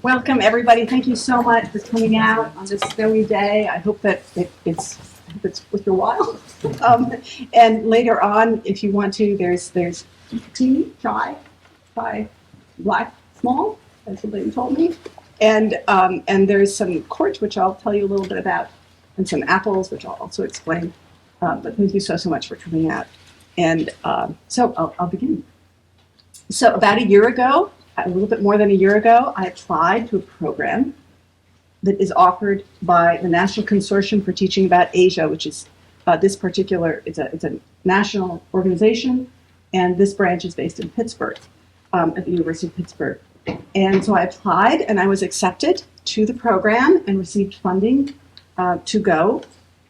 Welcome, everybody. Thank you so much for coming out on this snowy day. I hope that it's worth your while. And later on, if you want to, there's tea, chai, black small, as the lady told me, and there's some quartz, which I'll tell you a little bit about, and some apples, which I'll also explain. But thank you so much for coming out. And so I'll begin. So about a year ago, a little bit more than a year ago, I applied to a program that is offered by the National Consortium for Teaching About Asia, which is it's a national organization, and this branch is based in Pittsburgh, at the University of Pittsburgh. And so I applied, and I was accepted to the program and received funding to go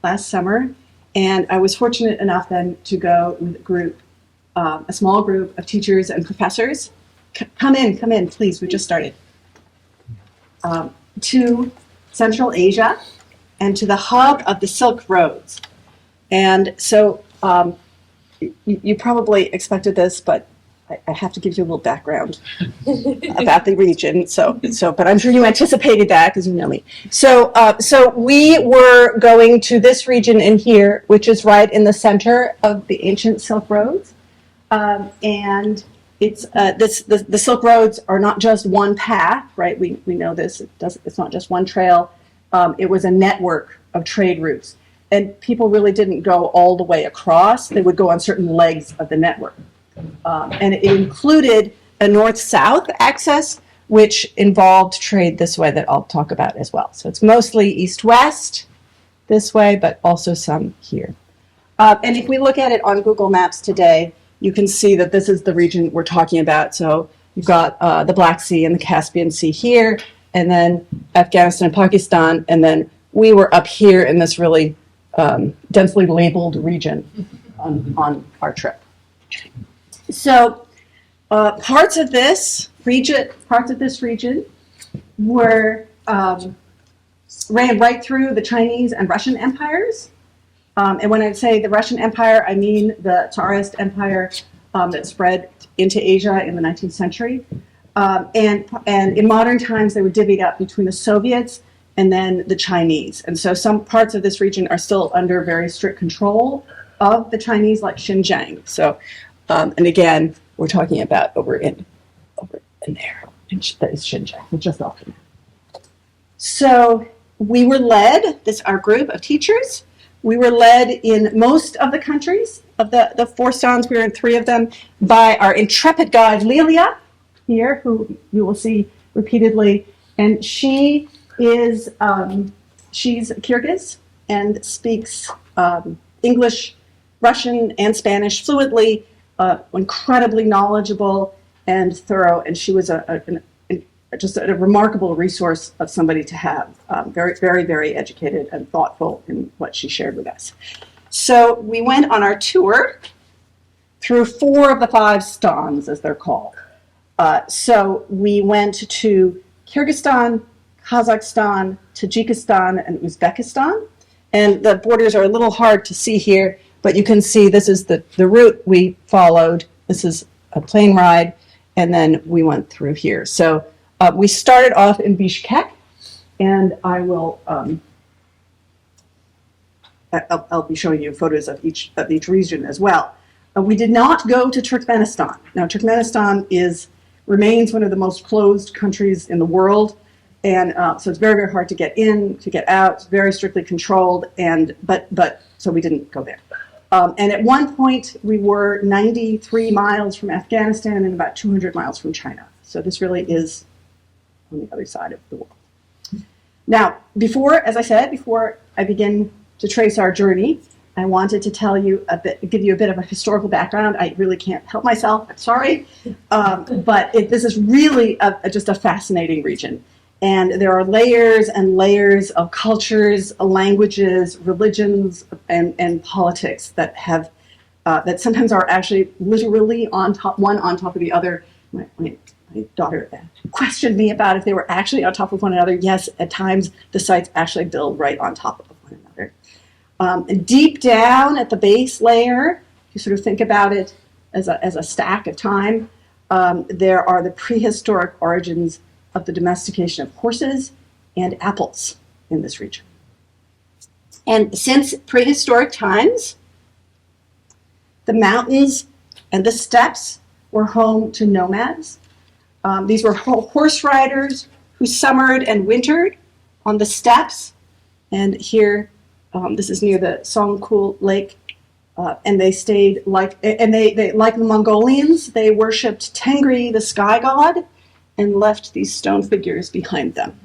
last summer. And I was fortunate enough then to go with a small group of teachers and professors. Come in, please. We just started. To Central Asia and to the hub of the Silk Roads. And so you probably expected this, but I have to give you a little background about the region. But I'm sure you anticipated that because you know me. So we were going to this region in here, which is right in the center of the ancient Silk Roads. And it's the Silk Roads are not just one path, right? We know this. It's not just one trail. It was a network of trade routes, and people really didn't go all the way across. They would go on certain legs of the network, and it included a north-south access, which involved trade this way that I'll talk about as well. So it's mostly east-west this way, but also some here. And if we look at it on Google Maps today, you can see that this is the region we're talking about. So you've got the Black Sea and the Caspian Sea here, and then Afghanistan and Pakistan, and then we were up here in this really densely labeled region on our trip. So parts of this region were ran right through the Chinese and Russian empires. And when I say the Russian Empire, I mean the Tsarist Empire that spread into Asia in the 19th century. And in modern times, they were divvied up between the Soviets and then the Chinese. And so some parts of this region are still under very strict control of the Chinese, like Xinjiang. So, and again, we're talking about over in there. That is Xinjiang, just off. So we were led, our group of teachers, we were led in most of the countries, of the 4 stans, we were in 3 of them, by our intrepid guide, Lilia, here, who you will see repeatedly. And she is, she's Kyrgyz and speaks English, Russian, and Spanish fluently, incredibly knowledgeable and thorough. And she was just a remarkable resource of somebody to have, very, very, very educated and thoughtful in what she shared with us. So we went on our tour through 4 of the 5 stans, as they're called. So we went to Kyrgyzstan, Kazakhstan, Tajikistan, and Uzbekistan. And the borders are a little hard to see here, but you can see this is the route we followed. This is a plane ride, and then we went through here. So we started off in Bishkek, and I will I'll be showing you photos of each region as well. We did not go to Turkmenistan. Now, Turkmenistan remains one of the most closed countries in the world, and so it's very, very hard to get in, to get out. It's very strictly controlled, but so we didn't go there. And at one point, we were 93 miles from Afghanistan and about 200 miles from China. So this really is on the other side of the world. Now, before I begin to trace our journey, I wanted to tell you give you a bit of a historical background. I really can't help myself, I'm sorry. But this is really just a fascinating region. And there are layers and layers of cultures, languages, religions, and politics that that sometimes are actually literally one on top of the other. My daughter questioned me about if they were actually on top of one another. Yes, at times the sites actually build right on top of one another. And deep down at the base layer, if you sort of think about it as a stack of time, there are the prehistoric origins of the domestication of horses and apples in this region. And since prehistoric times, the mountains and the steppes were home to nomads. These were horse riders who summered and wintered on the steppes. And here, this is near the Songkul Lake, and they stayed like the Mongolians. They worshipped Tengri, the sky god, and left these stone figures behind them.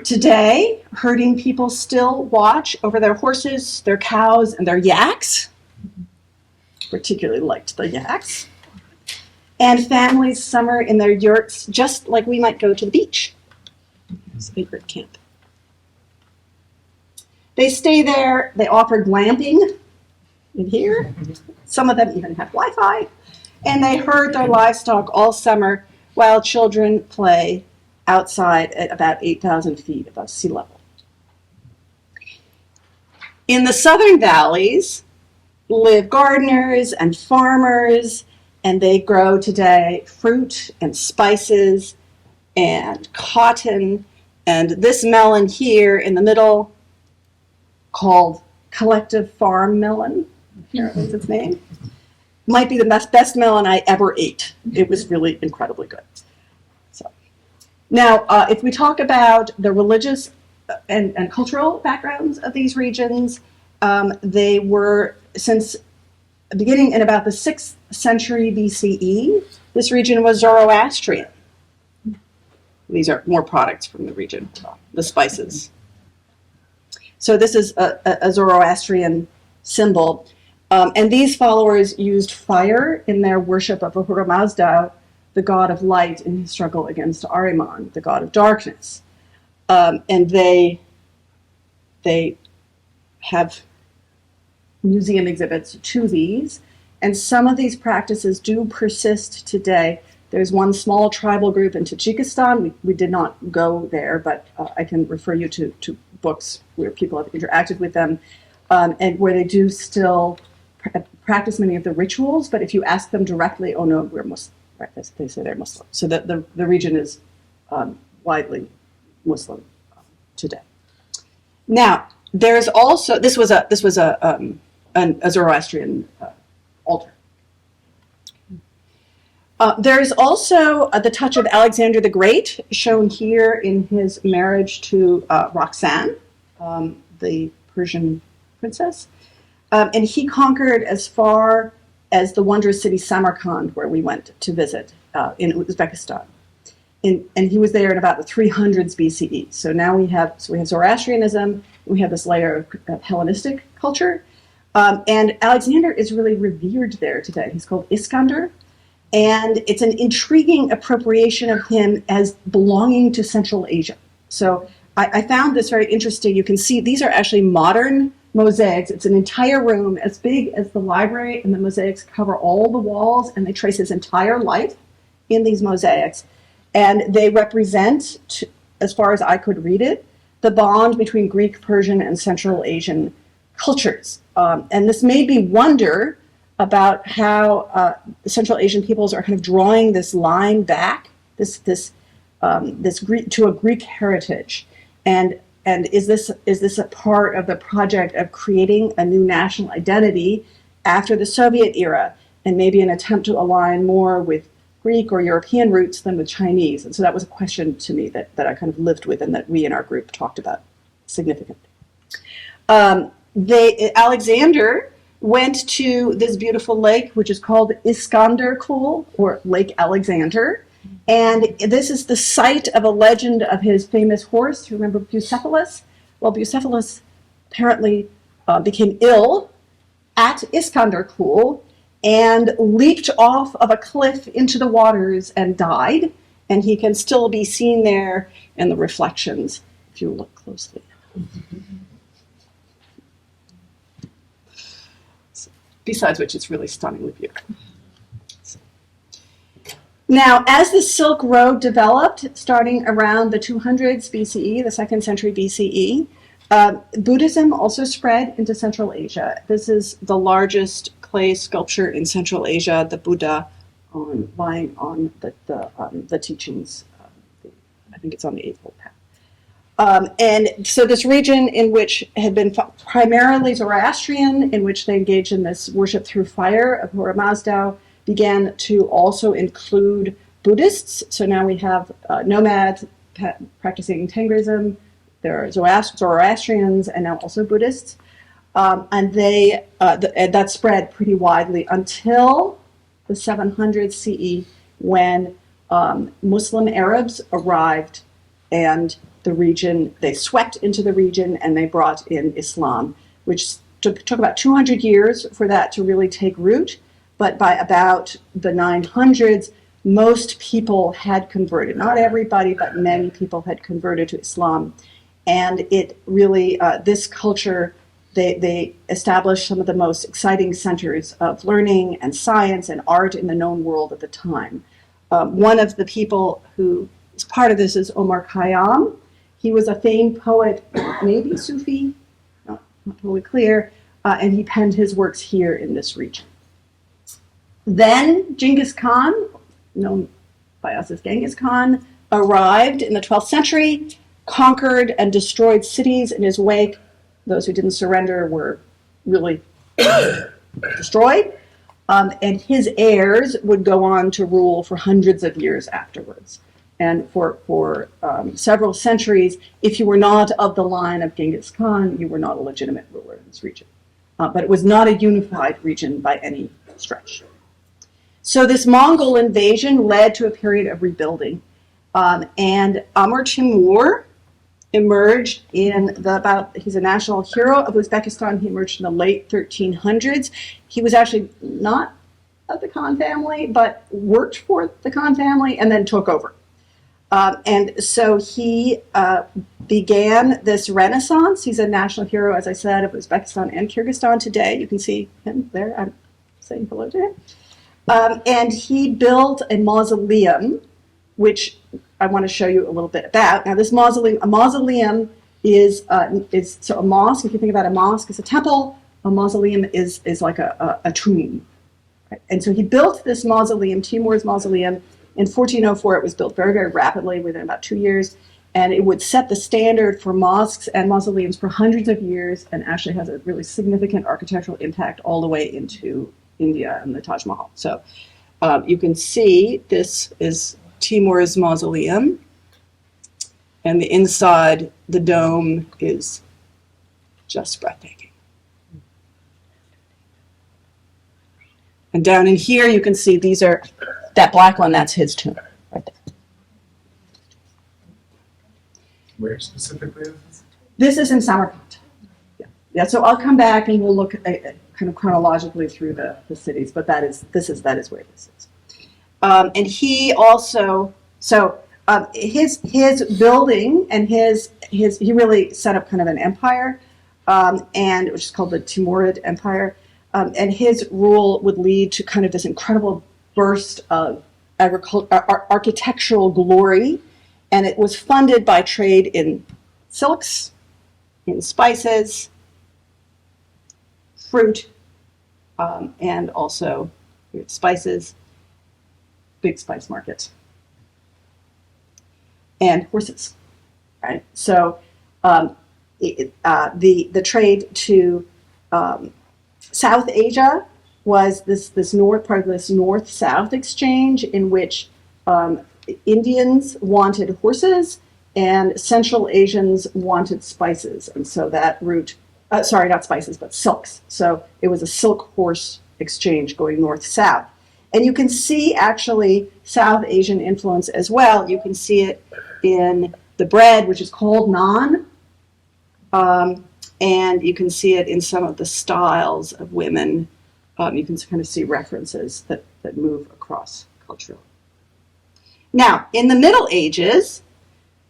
Today, herding people still watch over their horses, their cows, and their yaks. Particularly liked the yaks. And families summer in their yurts, just like we might go to the beach. It's a yurt camp. They stay there. They offer glamping in here. Some of them even have Wi-Fi. And they herd their livestock all summer while children play outside at about 8,000 feet above sea level. In the southern valleys live gardeners and farmers, and they grow today fruit and spices and cotton. And this melon here in the middle, called Collective Farm Melon, apparently is its name, might be the best melon I ever ate. It was really incredibly good. Now, if we talk about the religious and cultural backgrounds of these regions, they were, since beginning in about the 6th century BCE, this region was Zoroastrian. These are more products from the region, the spices. So this is a Zoroastrian symbol. And these followers used fire in their worship of Ahura Mazda, the god of light, in his struggle against Ahriman, the god of darkness. And they have museum exhibits to these. And some of these practices do persist today. There's one small tribal group in Tajikistan. We did not go there, but I can refer you to books where people have interacted with them, and where they do still practice many of the rituals. But if you ask them directly, oh no, we're Muslim. Right, they say they're Muslim. So the region is widely Muslim today. Now, there's also, this was a Zoroastrian altar. There is also the touch of Alexander the Great, shown here in his marriage to Roxanne, the Persian princess. And he conquered as far as the wondrous city Samarkand, where we went to visit in Uzbekistan. And he was there in about the 300s BCE. So now we have Zoroastrianism, we have this layer of Hellenistic culture. And Alexander is really revered there today. He's called Iskander. And it's an intriguing appropriation of him as belonging to Central Asia. So I found this very interesting. You can see these are actually modern mosaics. It's an entire room as big as the library, and the mosaics cover all the walls, and they trace his entire life in these mosaics. And they represent, as far as I could read it, the bond between Greek, Persian, and Central Asian cultures. And this made me wonder about how the Central Asian peoples are kind of drawing this line back, this Greek, to a Greek heritage. And is this a part of the project of creating a new national identity after the Soviet era, and maybe an attempt to align more with Greek or European roots than with Chinese? And so that was a question to me that I kind of lived with, and that we in our group talked about significantly. Alexander went to this beautiful lake, which is called Iskanderkul, or Lake Alexander. And this is the site of a legend of his famous horse. You remember Bucephalus? Well, Bucephalus apparently became ill at Iskanderkul and leaped off of a cliff into the waters and died. And he can still be seen there in the reflections, if you look closely. Besides which, it's really stunningly beautiful. Now, as the Silk Road developed, starting around the 200s BCE, the 2nd century BCE, Buddhism also spread into Central Asia. This is the largest clay sculpture in Central Asia, the Buddha lying on the teachings. I think it's on the Eightfold Path. And so this region in which had been primarily Zoroastrian, in which they engaged in this worship through fire of Ahura Mazda, began to also include Buddhists. So now we have nomads practicing Tengrism. There are Zoroastrians and now also Buddhists. And that spread pretty widely until the 700 CE when Muslim Arabs arrived, and the region, they swept into the region and they brought in Islam, which took about 200 years for that to really take root. But by about the 900s, most people had converted. Not everybody, but many people had converted to Islam. And it really, this culture, they established some of the most exciting centers of learning and science and art in the known world at the time. One of the people who is part of this is Omar Khayyam. He was a famed poet, maybe Sufi, not totally clear, and he penned his works here in this region. Then Genghis Khan, known by us as Genghis Khan, arrived in the 12th century, conquered and destroyed cities in his wake. Those who didn't surrender were really destroyed. And his heirs would go on to rule for hundreds of years afterwards. And for several centuries, if you were not of the line of Genghis Khan, you were not a legitimate ruler in this region. But it was not a unified region by any stretch. So this Mongol invasion led to a period of rebuilding. And Amir Timur emerged he's a national hero of Uzbekistan. He emerged in the late 1300s. He was actually not of the Khan family, but worked for the Khan family and then took over. And so he began this renaissance. He's a national hero, as I said, of Uzbekistan and Kyrgyzstan today. You can see him there. I'm saying hello to him. And he built a mausoleum, which I want to show you a little bit about. Now, this mausoleum, a mausoleum is so a mosque. If you think about a mosque as a temple, a mausoleum is like a tomb. Right? And so he built this mausoleum, Timur's mausoleum. In 1404, it was built very, very rapidly, within about 2 years, and it would set the standard for mosques and mausoleums for hundreds of years, and actually has a really significant architectural impact all the way into India and the Taj Mahal. So you can see this is Timur's mausoleum, and the inside, the dome, is just breathtaking. And down in here, you can see these are, that black one, that's his tomb, right there. Where specifically is this? This is in Samarkand. Yeah. So I'll come back and we'll look at kind of chronologically through the cities, but that is where this is. And he also, his building and he really set up kind of an empire, and which is called the Timurid Empire. And his rule would lead to kind of this incredible burst of architectural glory, and it was funded by trade in silks, in spices, fruit, and also spices, big spice market, and horses. Right. So the trade to South Asia was this north part of this north-south exchange, in which Indians wanted horses and Central Asians wanted spices, and so that route, sorry, not spices, but silks. So it was a silk horse exchange going north-south. And you can see actually South Asian influence as well. You can see it in the bread, which is called naan, and you can see it in some of the styles of women. You can kind of see references that move across culturally. Now, in the Middle Ages,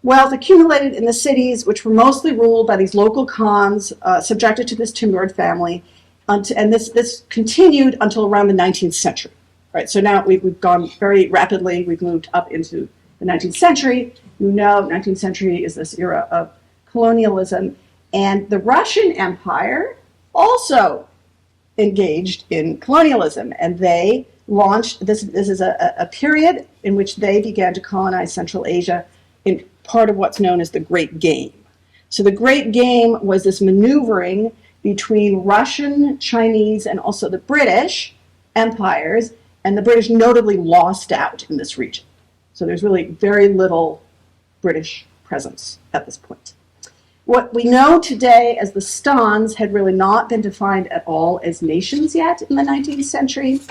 wealth accumulated in the cities, which were mostly ruled by these local khans, subjected to this Timurid family, and this continued until around the 19th century. Right, so now we've gone very rapidly. We've moved up into the 19th century. You know, 19th century is this era of colonialism, and the Russian Empire also engaged in colonialism, and they launched, this is a period in which they began to colonize Central Asia in part of what's known as the Great Game. So the Great Game was this maneuvering between Russian, Chinese, and also the British empires, and the British notably lost out in this region. So there's really very little British presence at this point. What we know today as the Stans had really not been defined at all as nations yet in the 19th century.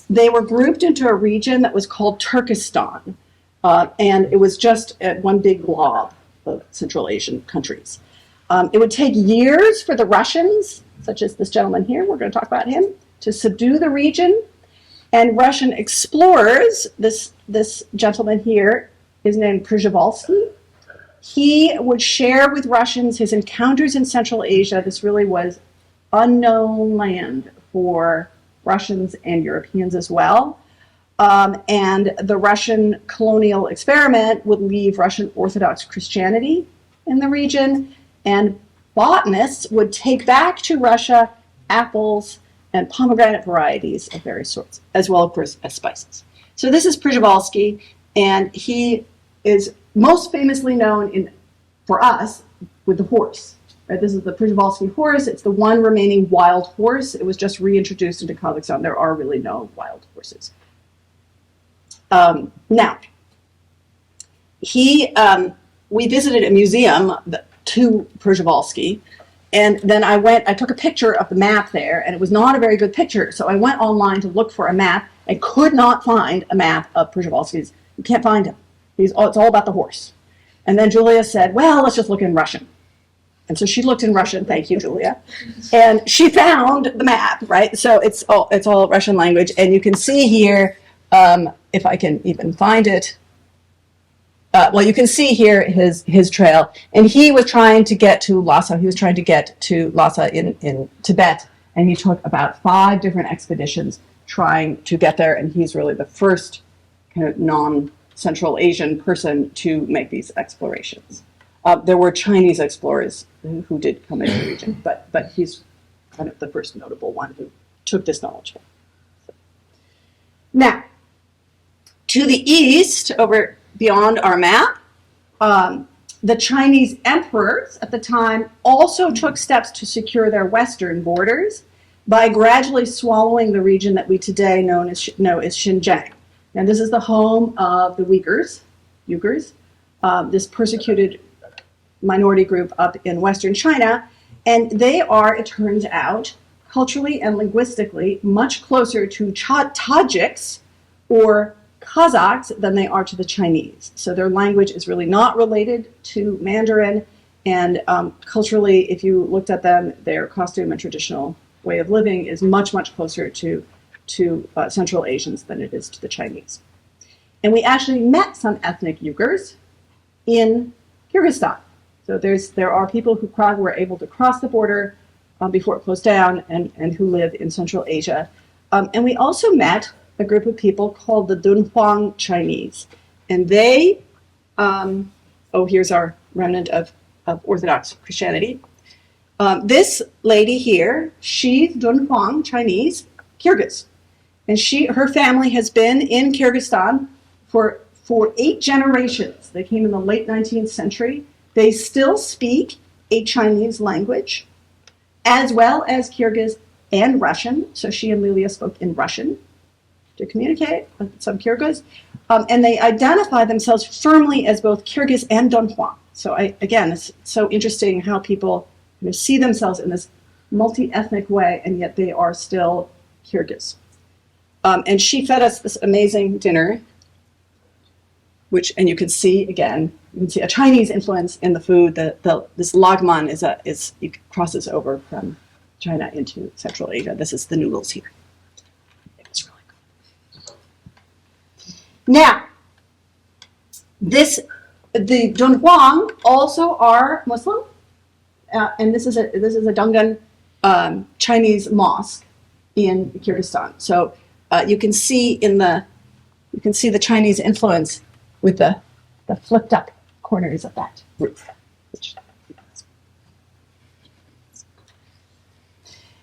They were grouped into a region that was called Turkestan, and it was just one big blob of Central Asian countries. It would take years for the Russians, such as this gentleman here, we're going to talk about him, to subdue the region. And Russian explorers, this gentleman here is named Przhevalsky. He would share with Russians his encounters in Central Asia. This really was unknown land for Russians and Europeans as well. And the Russian colonial experiment would leave Russian Orthodox Christianity in the region, and botanists would take back to Russia apples and pomegranate varieties of various sorts, as well as spices. So this is Przhevalsky, and he is most famously known for us with the horse. Right? This is the Przhevalsky horse. It's the one remaining wild horse. It was just reintroduced into Kazakhstan. There are really no wild horses. Now, we visited a museum to Przhevalsky, and then I took a picture of the map there, and it was not a very good picture. So I went online to look for a map. I could not find a map of Przhevalsky's. You can't find him. It's all about the horse. And then Julia said, well, let's just look in Russian. And so she looked in Russian, thank you, Julia. And she found the map, right? So it's all Russian language. And you can see here, if I can even find it, well, you can see here his trail. And he was trying to get to Lhasa. He was trying to get to Lhasa in Tibet. And he took about 5 different expeditions trying to get there. And he's really the first kind of non-Central Asian person to make these explorations. There were Chinese explorers who did come into the region, but he's kind of the first notable one who took this knowledge. So. Now, to the east, over beyond our map, the Chinese emperors at the time also took steps to secure their western borders by gradually swallowing the region that we today know as Xinjiang. Now, this is the home of the Uyghurs, this persecuted minority group up in Western China, and they are, it turns out, culturally and linguistically much closer to Tajiks or Kazakhs than they are to the Chinese. So their language is really not related to Mandarin, and culturally, if you looked at them, their costume and traditional way of living is much, much closer to Central Asians than it is to the Chinese. And we actually met some ethnic Uyghurs in Kyrgyzstan. So there are people who were able to cross the border before it closed down and who live in Central Asia. And we also met a group of people called the Dunhuang Chinese. And they, here's our remnant of Orthodox Christianity. This lady here, she's Dunhuang Chinese, Kyrgyz. And her family has been in Kyrgyzstan for 8 generations. They came in the late 19th century. They still speak a Chinese language, as well as Kyrgyz and Russian. So she and Lilia spoke in Russian to communicate with some Kyrgyz. And they identify themselves firmly as both Kyrgyz and Dunhuang. So again, it's so interesting how people see themselves in this multi-ethnic way, and yet they are still Kyrgyz. And she fed us this amazing dinner, and you can see, again, you can see a Chinese influence in the food. This lagman it crosses over from China into Central Asia. This is the noodles here. It's really good. Now, the Dunhuang also are Muslim, and this is a Dungan Chinese mosque in Kyrgyzstan. So you can see the Chinese influence with the flipped up corners of that roof.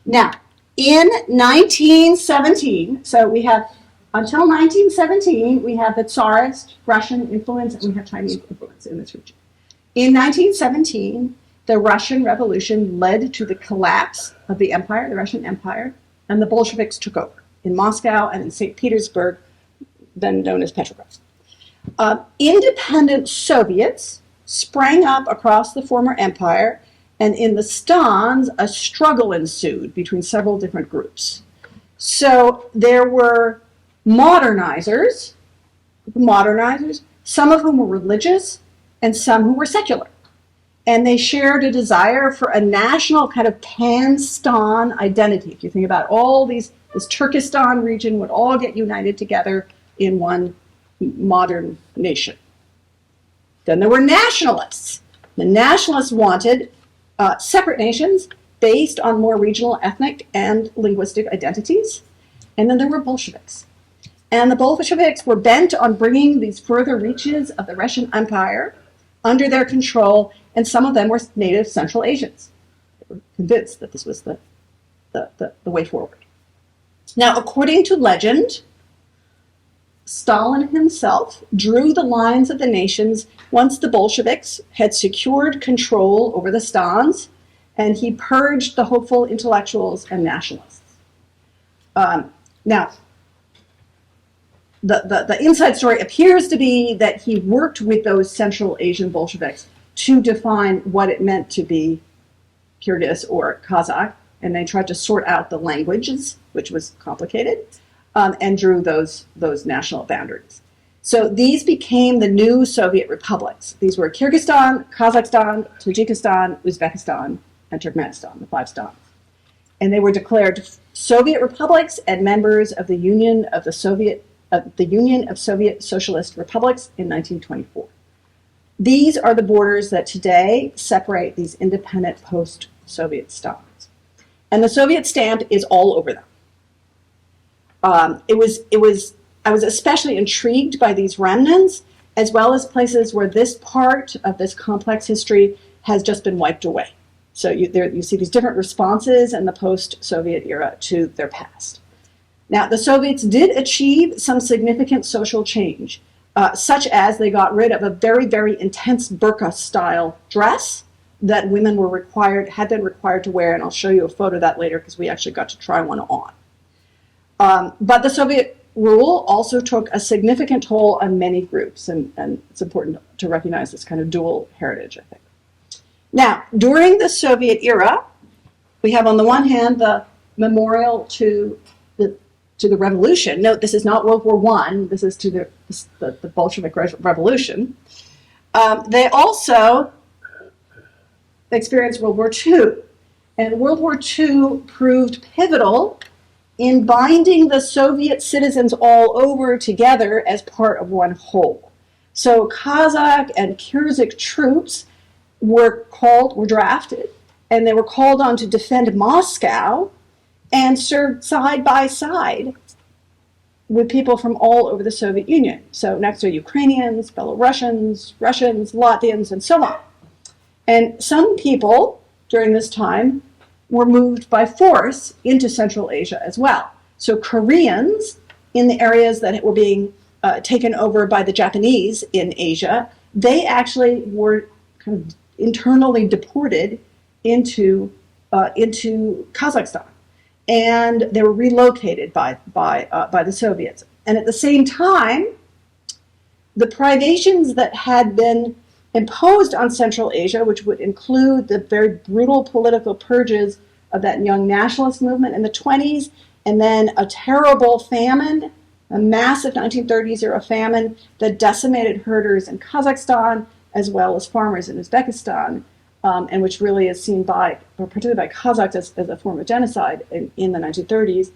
Now, in 1917, so we have until 1917, we have the Tsarist Russian influence and we have Chinese influence in this region. In 1917, the Russian Revolution led to the collapse of the empire, the Russian Empire, and the Bolsheviks took over in Moscow and in St. Petersburg, then known as Petrograd. Independent Soviets sprang up across the former empire, and in the Stans, a struggle ensued between several different groups. So there were modernizers, some of whom were religious and some who were secular. And they shared a desire for a national kind of pan-Stan identity. If you think about all these, this Turkestan region would all get united together in one modern nation. Then there were nationalists. The nationalists wanted separate nations based on more regional, ethnic, and linguistic identities. And then there were Bolsheviks. And the Bolsheviks were bent on bringing these further reaches of the Russian Empire under their control, and some of them were native Central Asians. They were convinced that this was the way forward. Now, according to legend, Stalin himself drew the lines of the nations once the Bolsheviks had secured control over the Stans, and he purged the hopeful intellectuals and nationalists. Now, the inside story appears to be that he worked with those Central Asian Bolsheviks to define what it meant to be Kyrgyz or Kazakh, and they tried to sort out the languages, which was complicated, and drew those national boundaries. So these became the new Soviet republics. These were Kyrgyzstan, Kazakhstan, Tajikistan, Uzbekistan, and Turkmenistan, the 5 stans. And they were declared Soviet republics and members of the Union of Soviet Socialist Republics in 1924. These are the borders that today separate these independent post-Soviet stans. And the Soviet stamp is all over them. I was especially intrigued by these remnants, as well as places where this part of this complex history has just been wiped away. So you see these different responses in the post-Soviet era to their past. Now, the Soviets did achieve some significant social change, such as they got rid of a very, very intense burqa-style dress that women had been required to wear, and I'll show you a photo of that later because we actually got to try one on. But the Soviet rule also took a significant toll on many groups, and it's important to recognize this kind of dual heritage, I think. Now, during the Soviet era, we have on the one hand the memorial to the revolution. Note, this is not World War I, this is to the Bolshevik Revolution. They also experienced World War II, and World War II proved pivotal in binding the Soviet citizens all over together as part of one whole. So Kazakh and Kyrgyz troops were drafted, and they were called on to defend Moscow and served side by side with people from all over the Soviet Union. So next are Ukrainians, Belarusians, Russians, Latvians, and so on. And some people during this time were moved by force into Central Asia as well. So Koreans in the areas that were being taken over by the Japanese in Asia, they actually were kind of internally deported into Kazakhstan, and they were relocated by the Soviets. And at the same time, the privations that had been imposed on Central Asia, which would include the very brutal political purges of that young nationalist movement in the 20s, and then a terrible famine, a massive 1930s era famine that decimated herders in Kazakhstan, as well as farmers in Uzbekistan, and which really is seen particularly by Kazakhs as a form of genocide in the 1930s,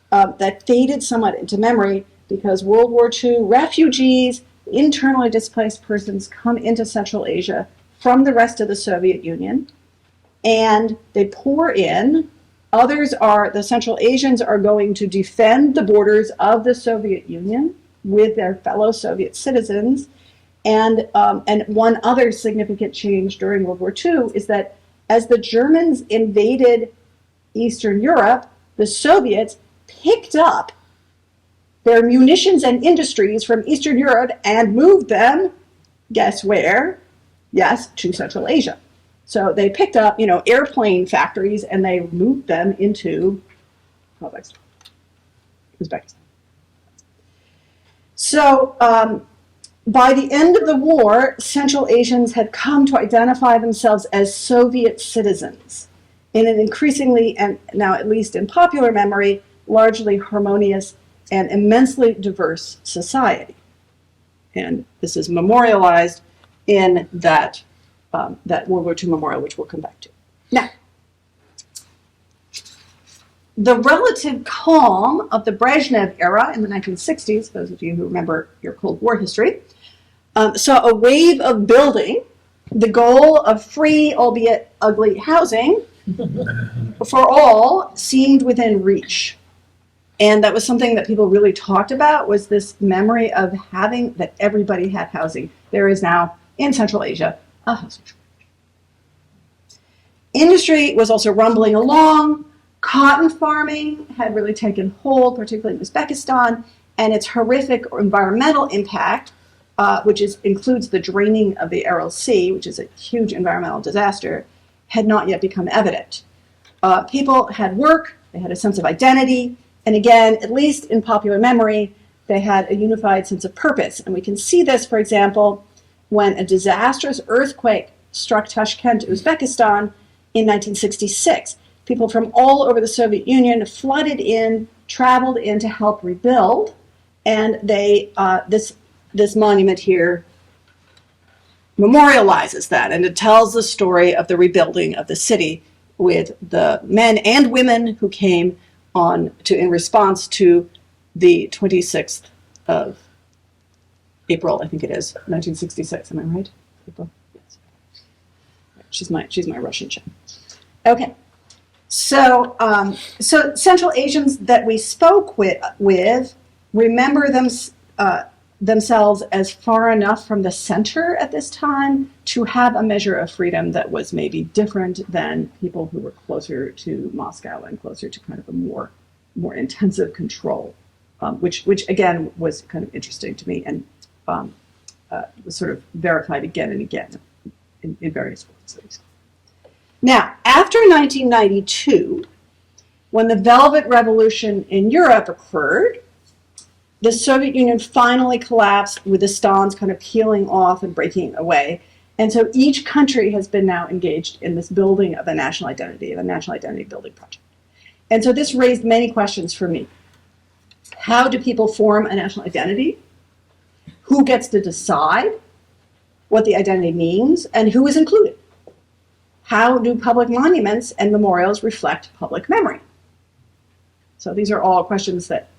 that faded somewhat into memory because World War II refugees, internally displaced persons come into Central Asia from the rest of the Soviet Union, and they pour in. The Central Asians are going to defend the borders of the Soviet Union with their fellow Soviet citizens. And one other significant change during World War II is that as the Germans invaded Eastern Europe, the Soviets picked up their munitions and industries from Eastern Europe and moved them, guess where? Yes, to Central Asia. So they picked up, airplane factories and they moved them into Uzbekistan. So by the end of the war, Central Asians had come to identify themselves as Soviet citizens in an increasingly, and now at least in popular memory, largely harmonious and immensely diverse society. And this is memorialized in that World War II memorial, which we'll come back to. Now, the relative calm of the Brezhnev era in the 1960s, those of you who remember your Cold War history, saw a wave of building, the goal of free, albeit ugly, housing for all seemed within reach. And that was something that people really talked about, was this memory of having, that everybody had housing. There is now, in Central Asia, a housing shortage. Industry was also rumbling along. Cotton farming had really taken hold, particularly in Uzbekistan, and its horrific environmental impact, which includes the draining of the Aral Sea, which is a huge environmental disaster, had not yet become evident. People had work, they had a sense of identity, and again, at least in popular memory, they had a unified sense of purpose. And we can see this, for example, when a disastrous earthquake struck Tashkent, Uzbekistan in 1966. People from all over the Soviet Union flooded in, traveled in to help rebuild, and this monument here memorializes that, and it tells the story of the rebuilding of the city with the men and women who came on in response to the 26th of April, I think it is, 1966. Am I right? April? Yes. She's my Russian chick. Okay. So Central Asians that we spoke with remember themselves as far enough from the center at this time to have a measure of freedom that was maybe different than people who were closer to Moscow and closer to kind of a more intensive control, which again was kind of interesting to me and was sort of verified again and again in various studies. Now, after 1992, when the Velvet Revolution in Europe occurred, the Soviet Union finally collapsed with the Stans kind of peeling off and breaking away. And so each country has been now engaged in this building of a national identity, building project. And so this raised many questions for me. How do people form a national identity? Who gets to decide what the identity means, and who is included? How do public monuments and memorials reflect public memory? So these are all questions that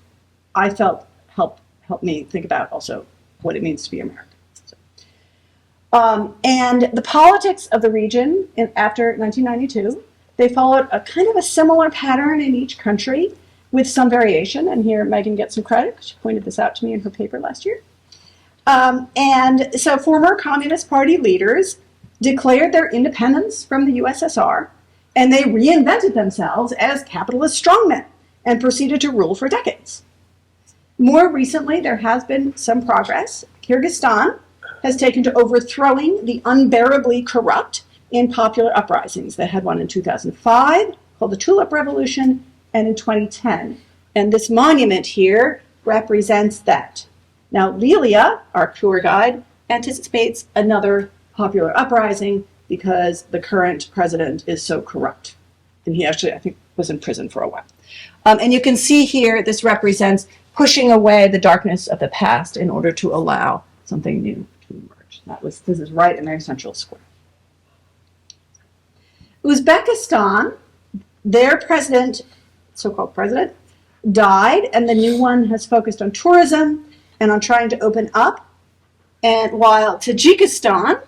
I felt help me think about also what it means to be American. And the politics of the region after 1992, they followed a kind of a similar pattern in each country with some variation. And here Megan gets some credit. She pointed this out to me in her paper last year. And so former Communist Party leaders declared their independence from the USSR, and they reinvented themselves as capitalist strongmen and proceeded to rule for decades. More recently, there has been some progress. Kyrgyzstan has taken to overthrowing the unbearably corrupt in popular uprisings. They had one in 2005 called the Tulip Revolution, and in 2010. And this monument here represents that. Now, Lilia, our tour guide, anticipates another popular uprising because the current president is so corrupt. And he actually, I think, was in prison for a while. And you can see here, this represents pushing away the darkness of the past in order to allow something new to emerge. This is right in their central square. Uzbekistan, their president, so-called president, died, and the new one has focused on tourism and on trying to open up. And while Tajikistan,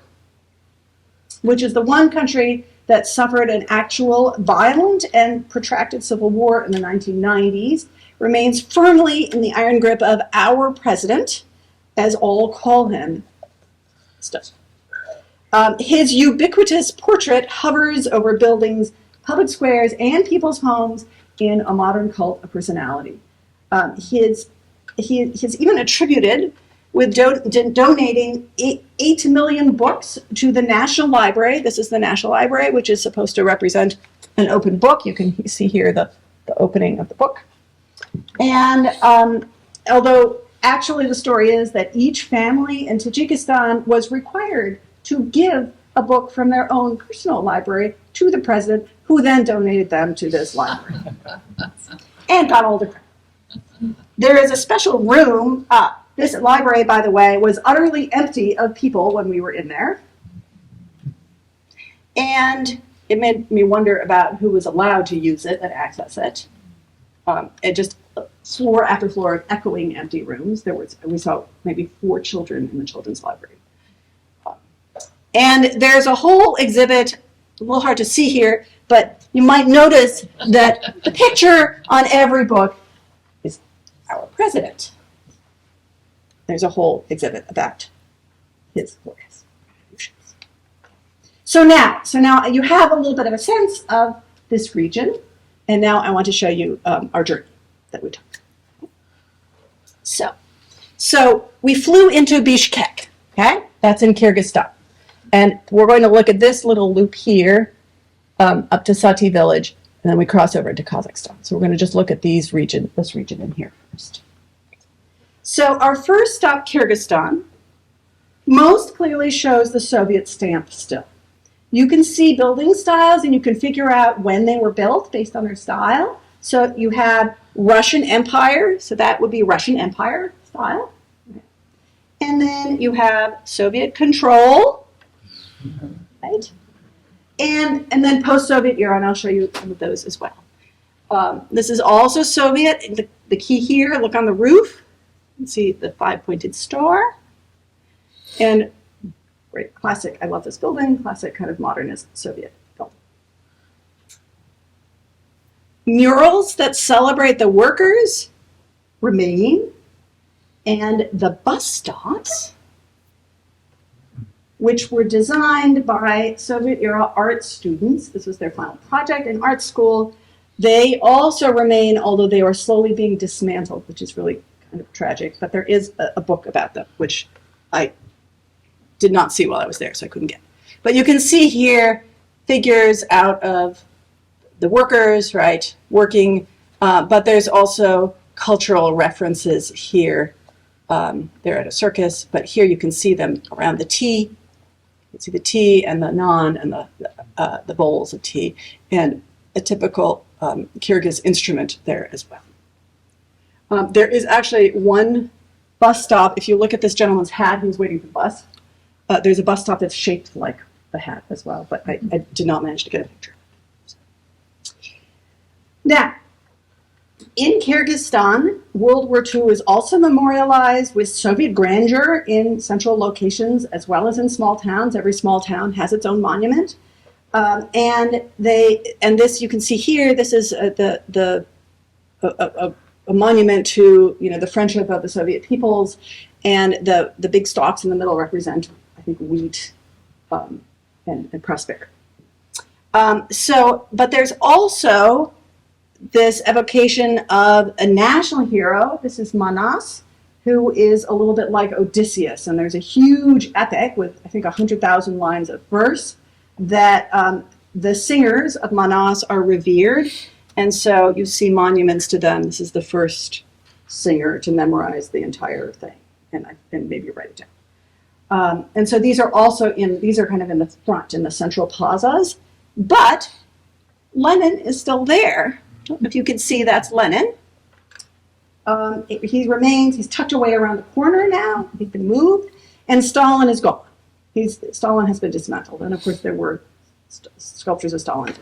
which is the one country that suffered an actual violent and protracted civil war in the 1990s, remains firmly in the iron grip of our president, as all call him. His ubiquitous portrait hovers over buildings, public squares, and people's homes in a modern cult of personality. His he is even attributed with donating 8 million books to the National Library. This is the National Library, which is supposed to represent an open book. You can see here the opening of the book. And although actually the story is that each family in Tajikistan was required to give a book from their own personal library to the president, who then donated them to this library and got all the credit. There is a special room. This library, by the way, was utterly empty of people when we were in there. And it made me wonder about who was allowed to use it and access it. It just floor after floor of echoing empty rooms. We saw maybe 4 children in the children's library. And there's a whole exhibit, a little hard to see here, but you might notice that the picture on every book is our president. There's a whole exhibit about his contributions. So now you have a little bit of a sense of this region, and now I want to show you our journey that we took. So we flew into Bishkek, okay? That's in Kyrgyzstan. And we're going to look at this little loop here up to Sati village, and then we cross over into Kazakhstan. So we're going to just look at this region in here first. So our first stop, Kyrgyzstan, most clearly shows the Soviet stamp still. You can see building styles and you can figure out when they were built based on their style. So you have Russian Empire, so that would be Russian Empire style. And then you have Soviet control, right? And then post-Soviet era, and I'll show you some of those as well. This is also Soviet. The key here, look on the roof. You can see the 5-pointed star. And great, classic, I love this building, classic kind of modernist Soviet building. Murals that celebrate the workers remain, and the bus stops, which were designed by Soviet-era art students. This was their final project in art school. They also remain, although they are slowly being dismantled, which is really kind of tragic. But there is a book about them, which I did not see while I was there, so I couldn't get. But you can see here figures out of the workers, right, working. But there's also cultural references here. They're at a circus, but here you can see them around the tea. You can see the tea and the naan and the bowls of tea, and a typical Kyrgyz instrument there as well. There is actually one bus stop. If you look at this gentleman's hat, he's waiting for the bus. There's a bus stop that's shaped like the hat as well, but I did not manage to get a picture. Now, in Kyrgyzstan, World War II is also memorialized with Soviet grandeur in central locations as well as in small towns. Every small town has its own monument. And this you can see here, this is a monument to the friendship of the Soviet peoples, and the big stalks in the middle represent, I think, wheat and prosperity. But there's also this evocation of a national hero. This is Manas, who is a little bit like Odysseus. And there's a huge epic with, I think, 100,000 lines of verse that the singers of Manas are revered. And so you see monuments to them. This is the first singer to memorize the entire thing and maybe write it down. And so these are kind of in the front, in the central plazas. But Lenin is still there. If you can see, that's Lenin. He remains, he's tucked away around the corner now. He's been moved. And Stalin is gone. Stalin has been dismantled. And of course, there were sculptures of Stalin.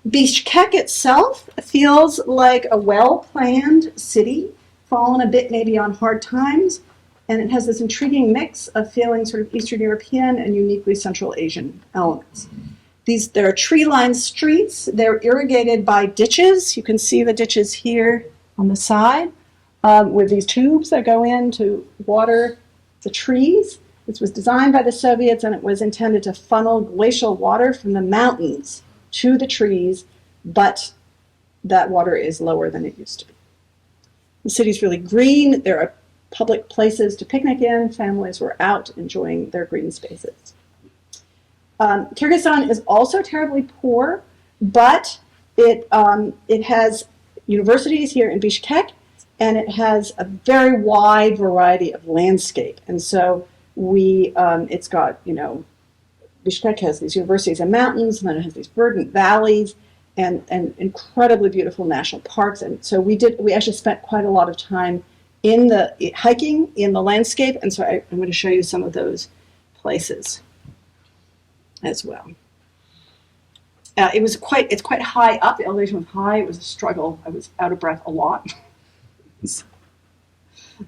Bishkek itself feels like a well-planned city, fallen a bit maybe on hard times. And it has this intriguing mix of feeling sort of Eastern European and uniquely Central Asian elements. There are tree-lined streets. They're irrigated by ditches. You can see the ditches here on the side with these tubes that go in to water the trees. This was designed by the Soviets, and it was intended to funnel glacial water from the mountains to the trees, but that water is lower than it used to be. The city's really green. There are public places to picnic in. Families were out enjoying their green spaces. Kyrgyzstan is also terribly poor, but it has universities here in Bishkek, and it has a very wide variety of landscape. And so it's got, Bishkek has these universities and mountains, and then it has these verdant valleys and incredibly beautiful national parks. And so we actually spent quite a lot of time hiking in the landscape, and so I'm going to show you some of those places as well. It's quite high up. The elevation was high. It was a struggle. I was out of breath a lot.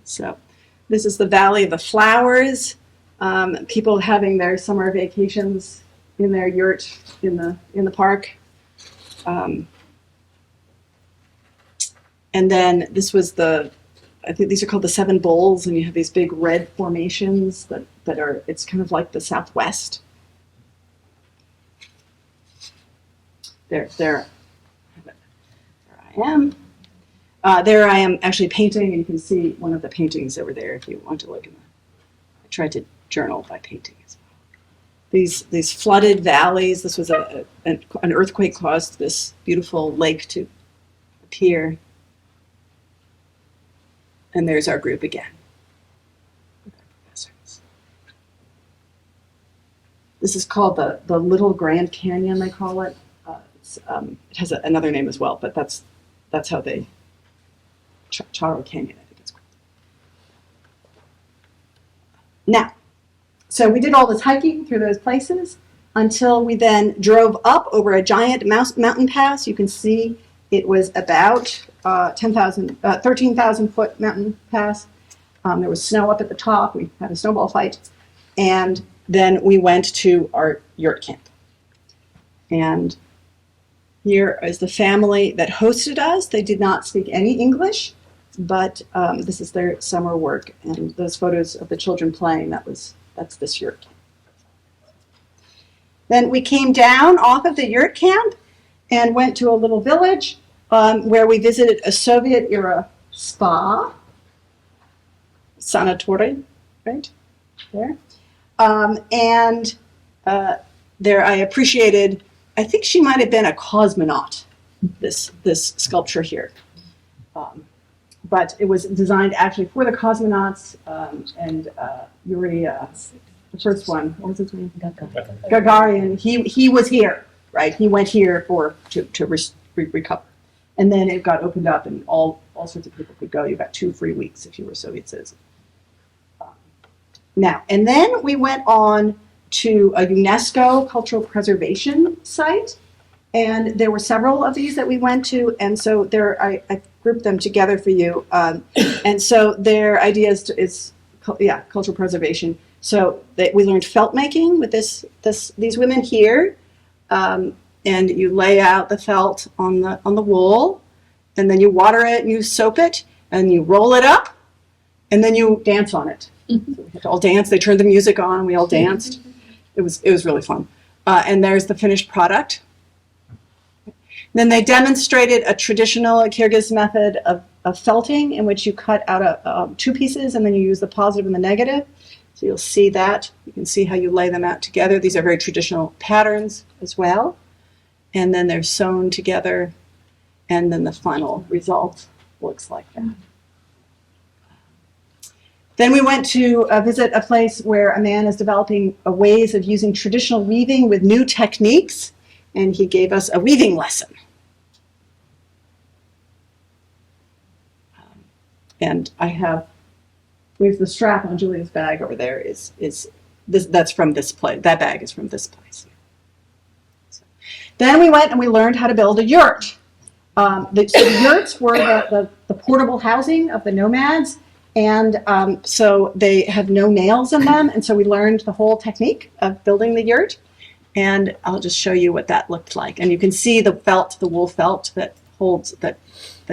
So this is the Valley of the Flowers. People having their summer vacations in their yurt in the park. And then this was I think these are called the Seven Bowls, and you have these big red formations that are, it's kind of like the Southwest. There I am. There I am actually painting, and you can see one of the paintings over there if you want to look. I tried to journal by painting as well. These flooded valleys. This was an earthquake caused this beautiful lake to appear. And there's our group again. This is called the Little Grand Canyon, they call it. It has another name as well, but that's how they, Charo Canyon, I think it's called. Now, so we did all this hiking through those places until we then drove up over a giant mountain pass. You can see it was about 13,000 foot mountain pass. There was snow up at the top. We had a snowball fight. And then we went to our yurt camp. And here is the family that hosted us. They did not speak any English, but this is their summer work. And those photos of the children playing, that's this yurt camp. Then we came down off of the yurt camp and went to a little village where we visited a Soviet-era spa, sanatorium, right there. There I appreciated, I think she might have been a cosmonaut, this sculpture here. But it was designed actually for the cosmonauts, and Yuri, the first one, what was his name? Gagarin. He was here, right? He went here to recover. And then it got opened up, and all sorts of people could go. You got 2 free weeks if you were a Soviet citizen. And then we went on to a UNESCO cultural preservation site, and there were several of these that we went to, and so I grouped them together for you. And so their idea is cultural preservation. So we learned felt making with these women here, and you lay out the felt on the wool, and then you water it and you soap it, and you roll it up, and then you dance on it. So we had to all dance. They turned the music on, and we all danced. It was really fun. And there's the finished product. Then they demonstrated a traditional Kyrgyz method of felting, in which you cut out 2 pieces, and then you use the positive and the negative. So you'll see that. You can see how you lay them out together. These are very traditional patterns as well. And then they're sewn together, and then the final result looks like that. Then we went to visit a place where a man is developing ways of using traditional weaving with new techniques, and he gave us a weaving lesson. And there's the strap on Julia's bag over there that's from this place. That bag is from this place. So, then we went and we learned how to build a yurt. The yurts were the portable housing of the nomads. And so they have no nails in them, and so we learned the whole technique of building the yurt. And I'll just show you what that looked like. And you can see the wool felt that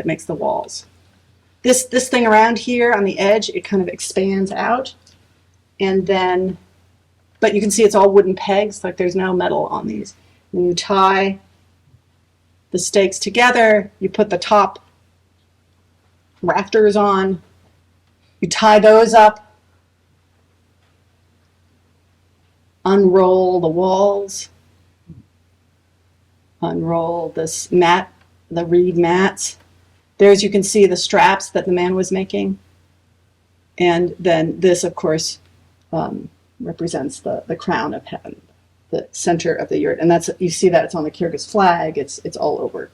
makes the walls. This thing around here on the edge, it kind of expands out, and then, but you can see it's all wooden pegs, like there's no metal on these. When you tie the stakes together, you put the top rafters on. You tie those up, unroll the walls, unroll this mat, the reed mats. There's, you can see the straps that the man was making. And then this, of course, represents the crown of heaven, the center of the yurt. And that's, you see that it's on the Kyrgyz flag. It's all over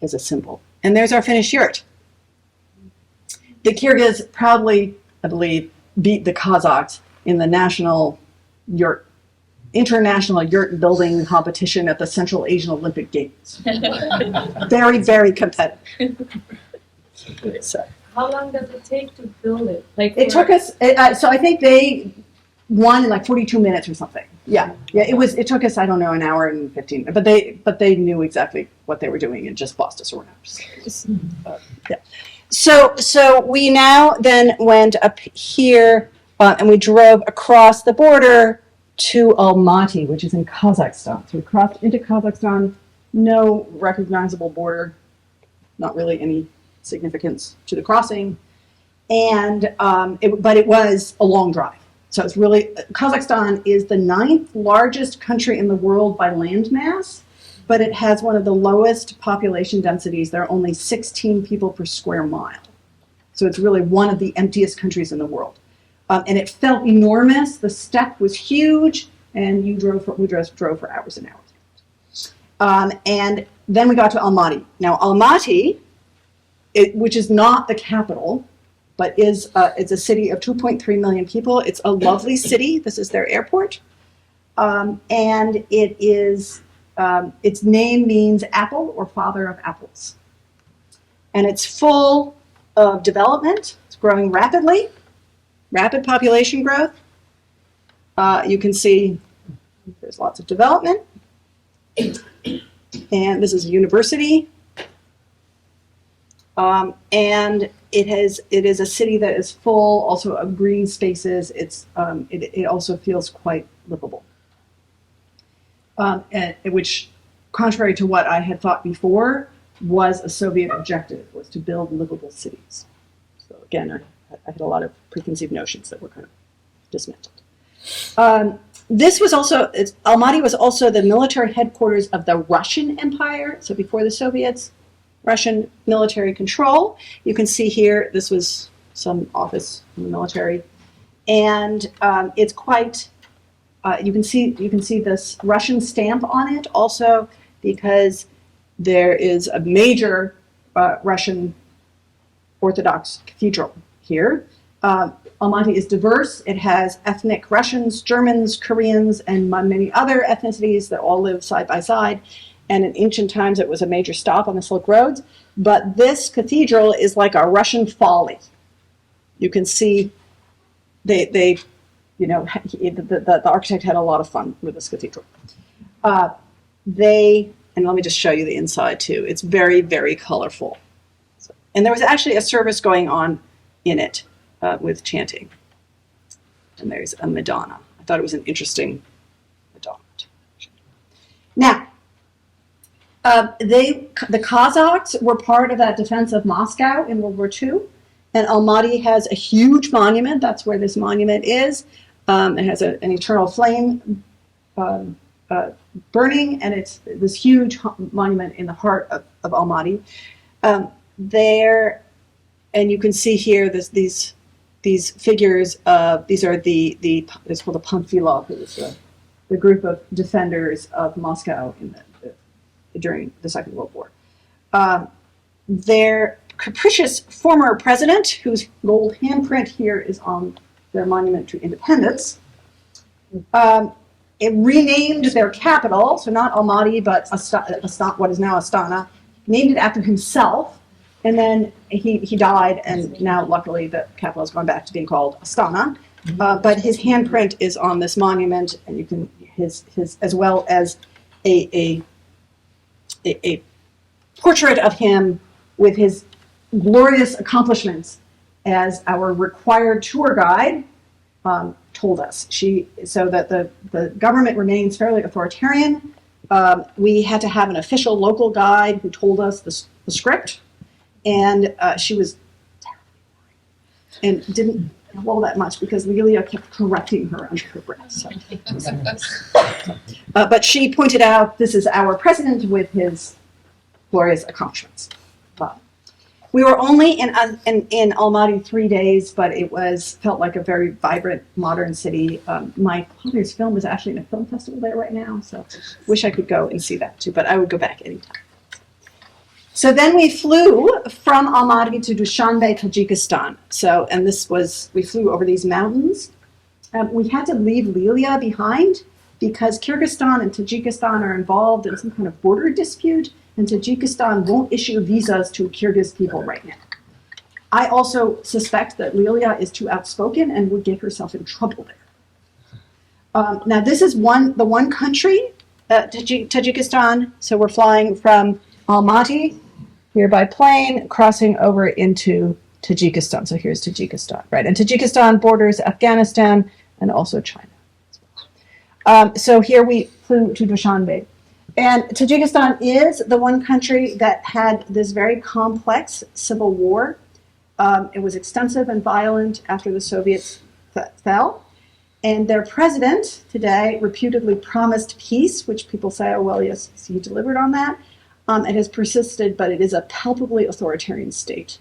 as a symbol. And there's our finished yurt. The Kyrgyz proudly, I believe, beat the Kazakhs in the international yurt building competition at the Central Asian Olympic Games. Very, very competitive. So. How long does it take to build it? It took us, so I think they won in like 42 minutes or something. Yeah, it took us, I don't know, an hour and 15, but they knew exactly what they were doing and just bossed us around. Yeah. So we now then went up here and we drove across the border to Almaty, which is in Kazakhstan. So we crossed into Kazakhstan, no recognizable border, not really any significance to the crossing, and but it was a long drive. So it's really, Kazakhstan is the 9th largest country in the world by land mass, but it has one of the lowest population densities. There are only 16 people per square mile. So it's really one of the emptiest countries in the world. And it felt enormous. The steppe was huge, and we drove for hours and hours. And then we got to Almaty. Now Almaty, which is not the capital, but it's a city of 2.3 million people. It's a lovely city. This is their airport. And it is, its name means apple or father of apples. And it's full of development. It's growing rapidly, rapid population growth. You can see there's lots of development. And this is a university. And it is a city that is full also of green spaces. It also feels quite livable. Which, contrary to what I had thought before, was a Soviet objective, was to build livable cities. So again, I had a lot of preconceived notions that were kind of dismantled. This was also, Almaty was also the military headquarters of the Russian Empire. So before the Soviets, Russian military control. You can see here, this was some office in the military. And it's quite, you can see this Russian stamp on it also because there is a major Russian Orthodox cathedral here. Almaty is diverse. It has ethnic Russians, Germans, Koreans, and many other ethnicities that all live side by side. And in ancient times, it was a major stop on the Silk Roads. But this cathedral is like a Russian folly. You can see the architect had a lot of fun with this cathedral. And let me just show you the inside too. It's very, very colorful. And there was actually a service going on in it with chanting. And there's a Madonna. I thought it was an interesting Madonna. Now, the Kazakhs were part of that defense of Moscow in World War II, and Almaty has a huge monument. That's where this monument is. It has an eternal flame burning, and it's this huge monument in the heart of Almaty. There, and you can see here these figures. These are it's called the Panfilov, who was the group of defenders of Moscow during the Second World War. Their capricious former president, whose gold handprint here is on their monument to independence, it renamed their capital, so not Almaty, but what is now Astana, named it after himself, and then he died, and now luckily the capital has gone back to being called Astana. But his handprint is on this monument, and you can his as well as a portrait of him with his glorious accomplishments as our required tour guide told us. So that the government remains fairly authoritarian. We had to have an official local guide who told us the script, And she was and didn't well that much because Lelia kept correcting her under her breath. So. But she pointed out, this is our president with his glorious accomplishments. We were only in Almaty 3 days, but it felt like a very vibrant, modern city. My father's film is actually in a film festival there right now, so wish I could go and see that too, but I would go back anytime. So then we flew from Almaty to Dushanbe, Tajikistan. We flew over these mountains. We had to leave Lelia behind because Kyrgyzstan and Tajikistan are involved in some kind of border dispute, and Tajikistan won't issue visas to Kyrgyz people right now. I also suspect that Lelia is too outspoken and would get herself in trouble there. Now this is the one country, Tajikistan, so we're flying from Almaty here by plane, crossing over into Tajikistan. So here's Tajikistan, right? And Tajikistan borders Afghanistan and also China. So here we flew to Dushanbe. And Tajikistan is the one country that had this very complex civil war. It was extensive and violent after the Soviets fell. And their president today reputedly promised peace, which people say, oh, well, yes, he delivered on that. It has persisted, but it is a palpably authoritarian state.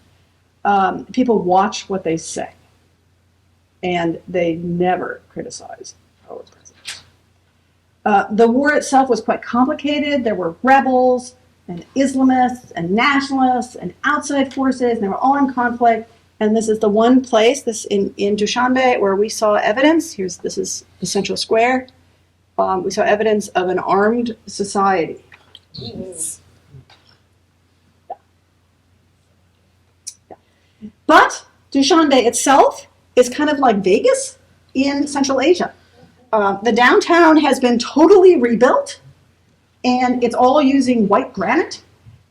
People watch what they say, and they never criticize our president. The war itself was quite complicated. There were rebels and Islamists and nationalists and outside forces, and they were all in conflict. And this is the one place, in Dushanbe, where we saw evidence. This is the central square. We saw evidence of an armed society. Yes. But Dushanbe itself is kind of like Vegas in Central Asia. The downtown has been totally rebuilt, and it's all using white granite.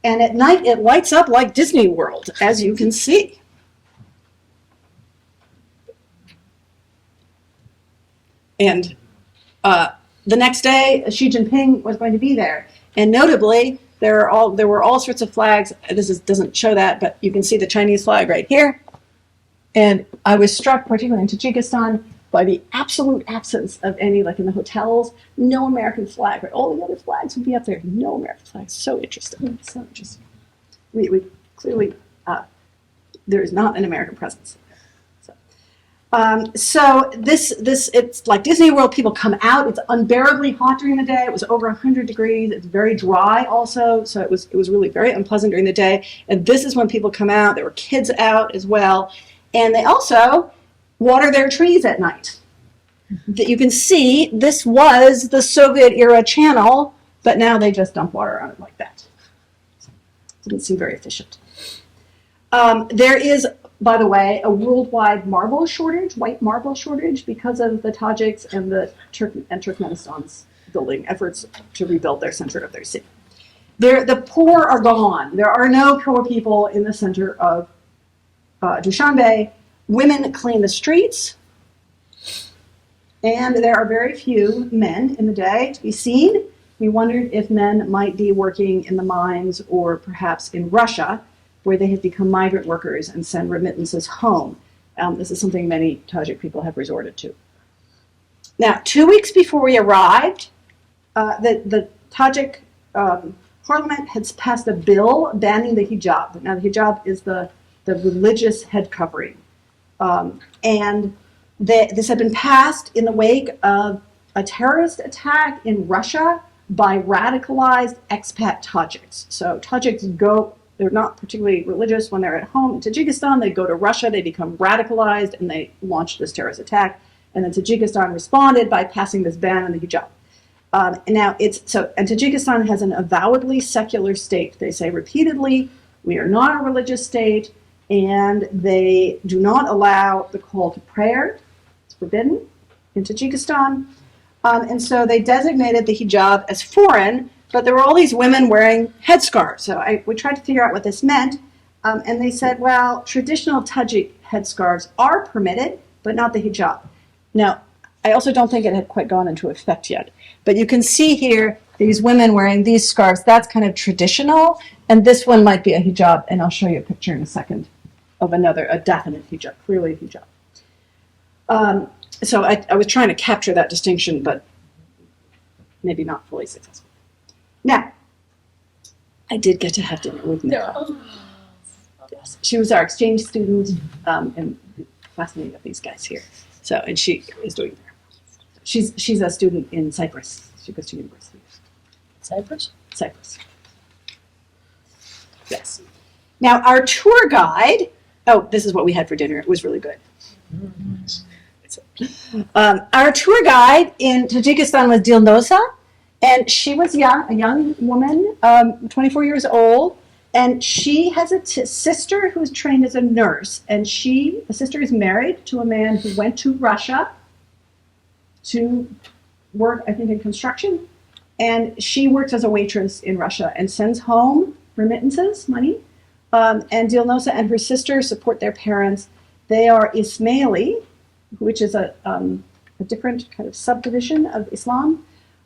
And at night, it lights up like Disney World, as you can see. And the next day, Xi Jinping was going to be there. And notably, there were all sorts of flags. Doesn't show that, but you can see the Chinese flag right here. And I was struck, particularly in Tajikistan, by the absolute absence of any, like in the hotels, no American flag. Right? All the other flags would be up there. No American flag. So interesting. So interesting. We clearly, there is not an American presence. So it's like Disney World. People come out. It's unbearably hot during the day. It was over 100 degrees. It's very dry also. So it was really very unpleasant during the day. And this is when people come out. There were kids out as well. And they also water their trees at night. That you can see, this was the Soviet era channel, but now they just dump water on it like that. It didn't seem very efficient. There is, by the way, a worldwide marble shortage, white marble shortage, because of the Tajiks and Turkmenistan's building efforts to rebuild their center of their city. The poor are gone. There are no poor people in the center of Dushanbe. Women clean the streets, and there are very few men in the day to be seen. We wondered if men might be working in the mines or perhaps in Russia, where they have become migrant workers and send remittances home. This is something many Tajik people have resorted to. Now, 2 weeks before we arrived, the Tajik parliament had passed a bill banning the hijab. Now, the hijab is the religious head covering. This had been passed in the wake of a terrorist attack in Russia by radicalized expat Tajiks. So Tajiks they're not particularly religious when they're at home in Tajikistan. They go to Russia, they become radicalized, and they launch this terrorist attack. And then Tajikistan responded by passing this ban on the hijab. And Tajikistan has an avowedly secular state. They say repeatedly, we are not a religious state, and they do not allow the call to prayer. It's forbidden in Tajikistan. And so they designated the hijab as foreign, but there were all these women wearing headscarves. So we tried to figure out what this meant. And they said, well, traditional Tajik headscarves are permitted, but not the hijab. Now, I also don't think it had quite gone into effect yet. But you can see here these women wearing these scarves, that's kind of traditional. And this one might be a hijab, and I'll show you a picture in a second of a definite hijab, clearly a hijab. So I was trying to capture that distinction, but maybe not fully successful. Now, I did get to have dinner with Nika. Yes. She was our exchange student, and classmate of these guys here. So, and she is doing there. She's a student in Cyprus. She goes to university. Cyprus? Cyprus. Yes. Now, our tour guide, oh, this is what we had for dinner. It was really good. Our tour guide in Tajikistan was Dilnosa, and she was a young woman, 24 years old, and she has a sister who is trained as a nurse, and the sister is married to a man who went to Russia to work, I think, in construction, and she works as a waitress in Russia and sends home remittances, money, and Dilnosa and her sister support their parents. They are Ismaili, which is a different kind of subdivision of Islam,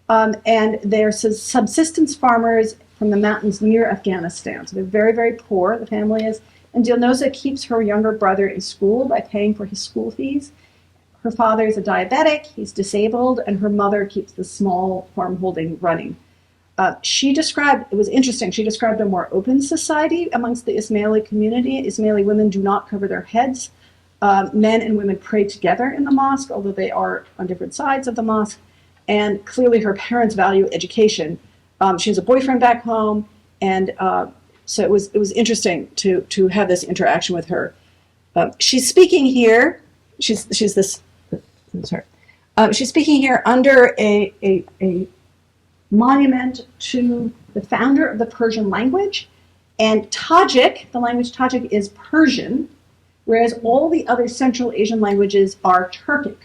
and they're subsistence farmers from the mountains near Afghanistan. So they're very, very poor, the family is. And Dilnosa keeps her younger brother in school by paying for his school fees. Her father is a diabetic, he's disabled, and her mother keeps the small farm holding running. She described, it was interesting, she described a more open society amongst the Ismaili community. Ismaili women do not cover their heads. Men and women pray together in the mosque, although they are on different sides of the mosque. And clearly her parents value education. She has a boyfriend back home, and so it was interesting to have this interaction with her. She's speaking here. She's this. Sorry. She's speaking here under a monument to the founder of the Persian language, and Tajik. The language Tajik is Persian, whereas all the other Central Asian languages are Turkic.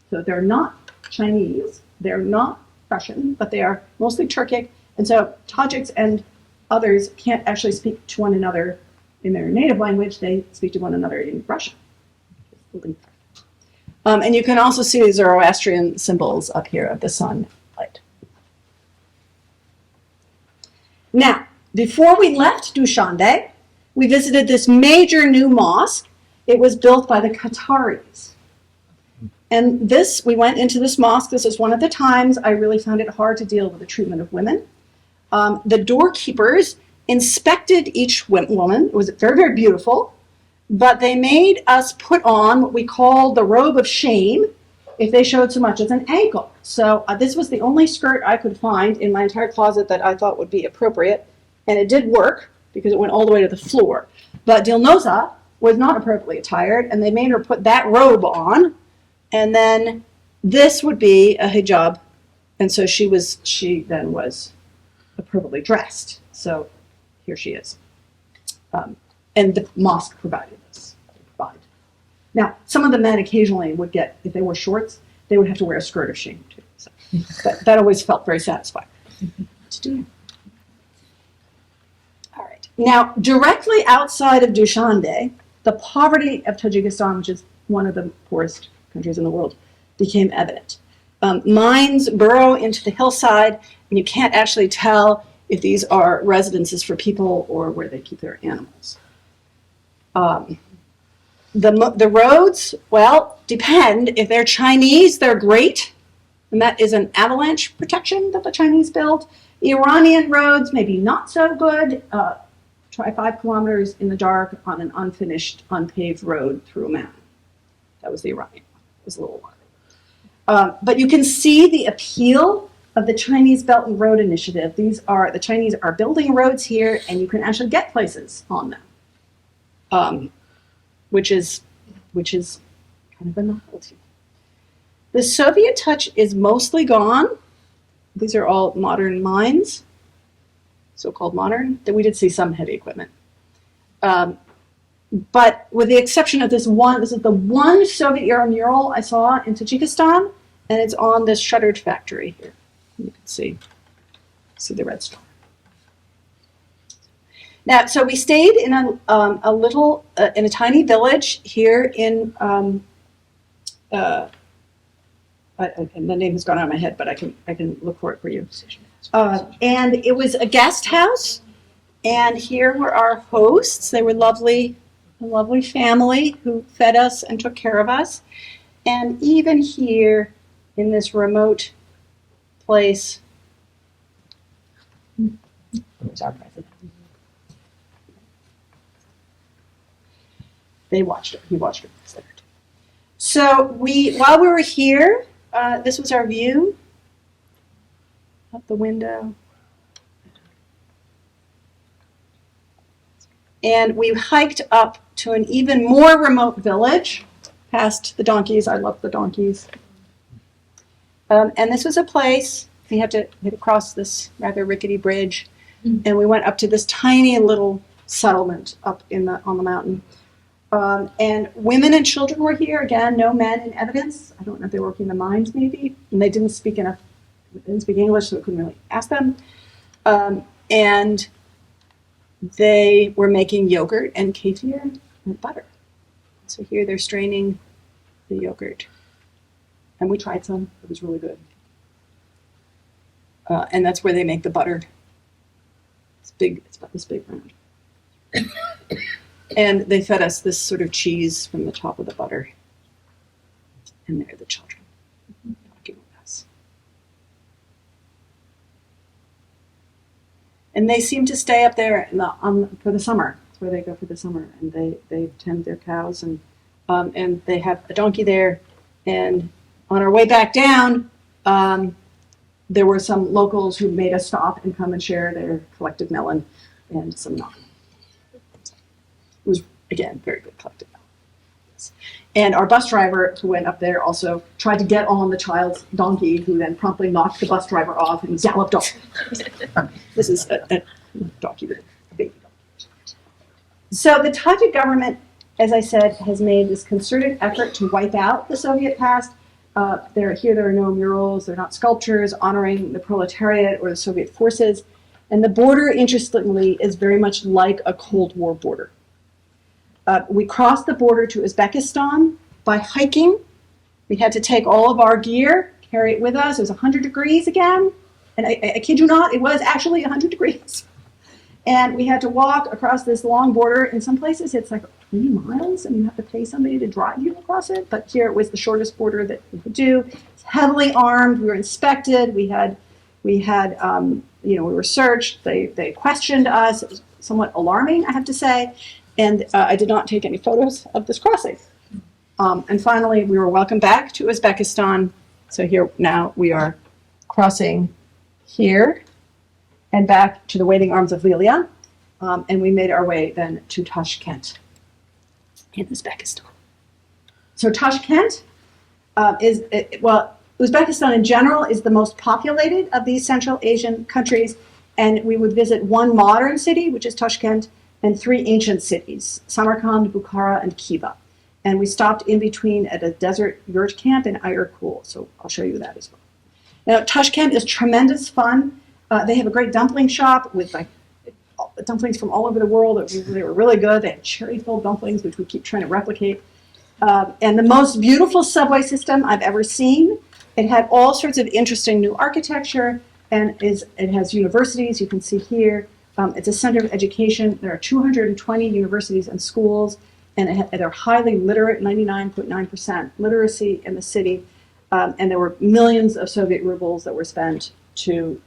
So they're not Chinese, they're not Russian, but they are mostly Turkic. And so Tajiks and others can't actually speak to one another in their native language, they speak to one another in Russian. And you can also see the Zoroastrian symbols up here of the sun light. Now, before we left Dushanbe, we visited this major new mosque. It was built by the Qataris. And we went into this mosque. This is one of the times I really found it hard to deal with the treatment of women. The doorkeepers inspected each woman. It was very, very beautiful. But they made us put on what we call the robe of shame if they showed so much as an ankle. So this was the only skirt I could find in my entire closet that I thought would be appropriate. And it did work because it went all the way to the floor. But Dilnosa was not appropriately attired, and they made her put that robe on. And then this would be a hijab. And so she then was appropriately dressed. So here she is. And the mosque provided this. Now, some of the men occasionally would get, if they wore shorts, they would have to wear a skirt of shame too. So that always felt very satisfying to do. All right. Now, directly outside of Dushanbe, the poverty of Tajikistan, which is one of the poorest countries in the world, became evident. Mines burrow into the hillside, and you can't actually tell if these are residences for people or where they keep their animals. The roads, well, depend. If they're Chinese, they're great, and that is an avalanche protection that the Chinese built. Iranian roads, maybe not so good. Try 5 kilometers in the dark on an unfinished, unpaved road through a mountain. That was the Iranian one. It was a little while. But you can see the appeal of the Chinese Belt and Road Initiative. The Chinese are building roads here, and you can actually get places on them, which is kind of a novelty. The Soviet touch is mostly gone. These are all modern mines, so-called modern. We did see some heavy equipment. But with the exception of this is the one Soviet-era mural I saw in Tajikistan, and it's on this shuttered factory here. You can see the red star. Now, so we stayed in in a tiny village here in and the name has gone out of my head, but I can look for it for you. And it was a guest house, and here were our hosts. They were lovely, a lovely family who fed us and took care of us. And even here in this remote place, there's our president. They watched it. He watched it. So while we were here, this was our view out the window. And we hiked up to an even more remote village, past the donkeys. I love the donkeys. And this was a place, we had to cross this rather rickety bridge, and we went up to this tiny little settlement up on the mountain. And women and children were here. Again, no men in evidence. I don't know if they were working the mines, maybe. And they didn't speak English, so we couldn't really ask them. And they were making yogurt and kefir and butter. So here they're straining the yogurt. And we tried some. It was really good. And that's where they make the butter. It's big. It's about this big round. And they fed us this sort of cheese from the top of the butter. And there are the children talking with us. And they seem to stay up there for the summer. That's where they go for the summer. And they tend their cows. And they have a donkey there. And on our way back down, there were some locals who made us stop and come and share their collected melon and some naan. It was, again, very good collected melon. And our bus driver who went up there also tried to get on the child's donkey, who then promptly knocked the bus driver off and galloped off. This is a donkey, a baby donkey. So the Tajik government, as I said, has made this concerted effort to wipe out the Soviet past. There are no murals, there are not sculptures honoring the proletariat or the Soviet forces. And the border, interestingly, is very much like a Cold War border. We crossed the border to Uzbekistan by hiking. We had to take all of our gear, carry it with us. It was 100 degrees again. And I kid you not, it was actually 100 degrees. And we had to walk across this long border. In some places, it's like 3 miles, and you have to pay somebody to drive you across it. But here it was the shortest border that we could do. It's heavily armed. We were inspected. We were searched. They questioned us. It was somewhat alarming, I have to say. And I did not take any photos of this crossing. And finally, we were welcomed back to Uzbekistan. So here now we are crossing here and back to the waiting arms of Lilia. And we made our way then to Tashkent in Uzbekistan. So Tashkent Uzbekistan in general is the most populated of these Central Asian countries. And we would visit one modern city, which is Tashkent, and 3 ancient cities, Samarkand, Bukhara, and Khiva. And we stopped in between at a desert yurt camp in Ayerkul. So I'll show you that as well. Now, Tashkent is tremendous fun. They have a great dumpling shop with dumplings from all over the world. They were really good. They had cherry-filled dumplings, which we keep trying to replicate. And the most beautiful subway system I've ever seen. It had all sorts of interesting new architecture, and it has universities. You can see here. It's a center of education. There are 220 universities and schools, and they're highly literate, 99.9% literacy in the city. And there were millions of Soviet rubles that were spent to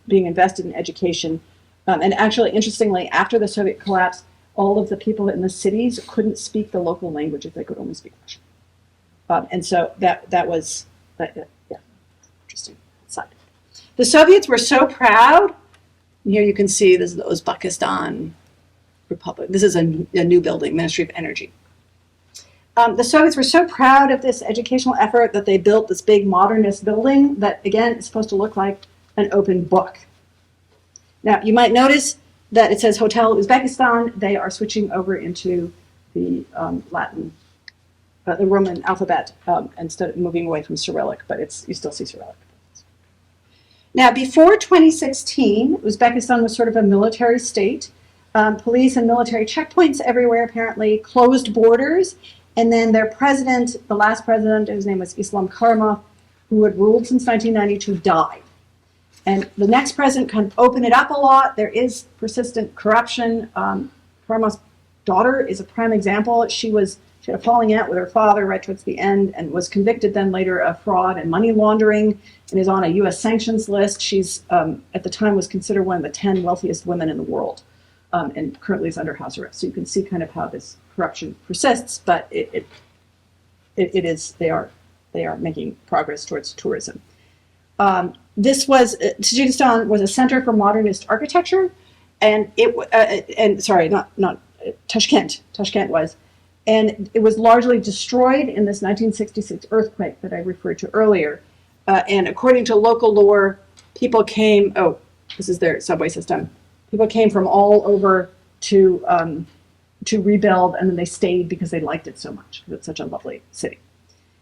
being invested in education. And actually, interestingly, after the Soviet collapse, all of the people in the cities couldn't speak the local languages. They could only speak Russian. And so that was interesting side. The Soviets were so proud. Here you can see this is the Uzbekistan Republic. This is a new building, Ministry of Energy. The Soviets were so proud of this educational effort that they built this big modernist building that, again, is supposed to look like an open book. Now, you might notice that it says Hotel Uzbekistan. They are switching over into the the Roman alphabet instead of moving away from Cyrillic, but you still see Cyrillic. Now, before 2016, Uzbekistan was sort of a military state. Police and military checkpoints everywhere, apparently, closed borders. And then their president, the last president, his name was Islam Karimov, who had ruled since 1992, died. And the next president kind of opened it up a lot. There is persistent corruption. Karamo's daughter is a prime example. She had a falling out with her father right towards the end and was convicted then later of fraud and money laundering and is on a U.S. sanctions list. She's, at the time, was considered one of the 10 wealthiest women in the world and currently is under house arrest. So you can see kind of how this corruption persists, but they are making progress towards tourism. Tajikistan was a center for modernist architecture, and Tashkent was. And it was largely destroyed in this 1966 earthquake that I referred to earlier. And according to local lore, people came, this is their subway system. People came from all over to rebuild, and then they stayed because they liked it so much, because it's such a lovely city.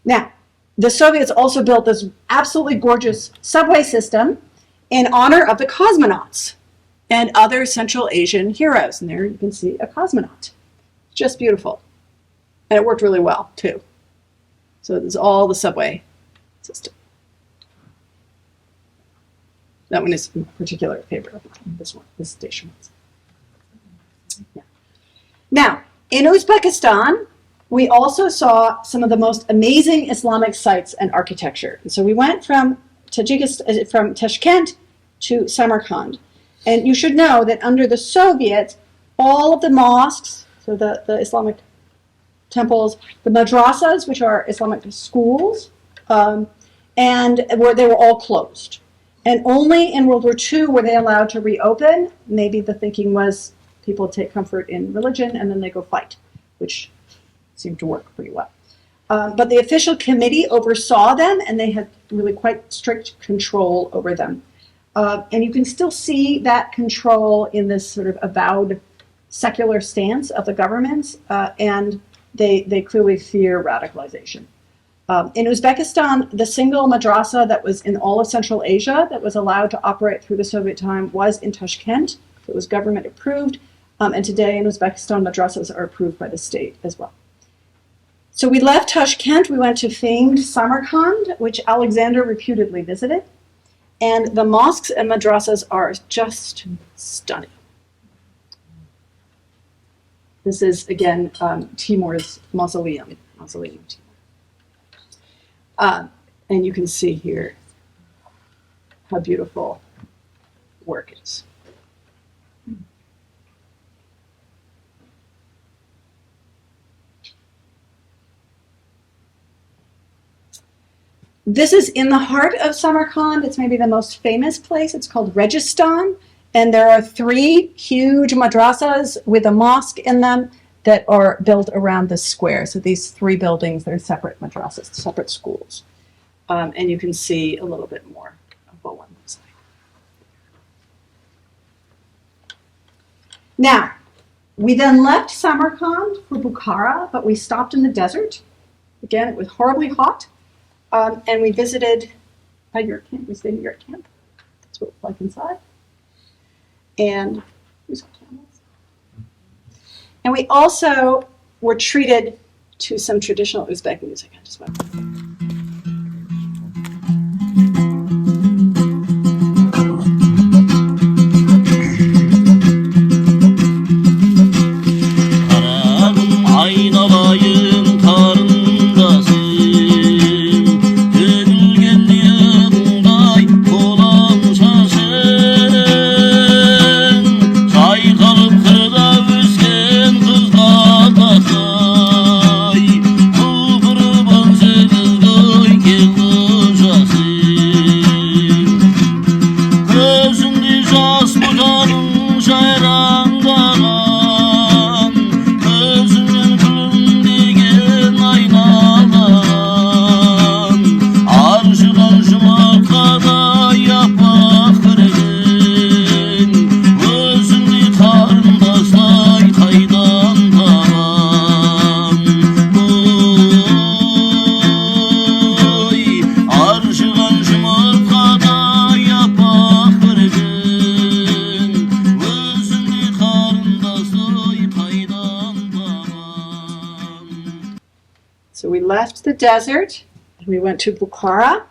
Now, the Soviets also built this absolutely gorgeous subway system in honor of the cosmonauts and other Central Asian heroes. And there you can see a cosmonaut. Just beautiful. And it worked really well, too. So there's all the subway system. That one is a particular favorite of mine, this station. Yeah. Now, in Uzbekistan, we also saw some of the most amazing Islamic sites and architecture. And so we went from Tashkent to Samarkand. And you should know that under the Soviets, all of the mosques, so the Islamic temples, the madrasas, which are Islamic schools, they were all closed. And only in World War II were they allowed to reopen. Maybe the thinking was people take comfort in religion and then they go fight, which seemed to work pretty well. But the official committee oversaw them, and they had really quite strict control over them. And you can still see that control in this sort of avowed secular stance of the governments, and they clearly fear radicalization. In Uzbekistan, the single madrasa that was in all of Central Asia that was allowed to operate through the Soviet time was in Tashkent. It was government approved, and today in Uzbekistan, madrasas are approved by the state as well. So we left Tashkent, we went to famed Samarkand, which Alexander reputedly visited, and the mosques and madrasas are just stunning. This is, again, Timur's mausoleum Timur. And you can see here how beautiful work is. This is in the heart of Samarkand. It's maybe the most famous place. It's called Registan. And there are 3 huge madrasas with a mosque in them that are built around this square. So these 3 buildings, they're separate madrasas, separate schools. And you can see a little bit more of what one looks like. Now, we then left Samarkand for Bukhara, but we stopped in the desert. Again, it was horribly hot. And we visited a yurt camp. We stayed in a yurt camp. That's what it was like inside. And we saw camels. And we also were treated to some traditional Uzbek music. I just went. So we left the desert, and we went to Bukhara,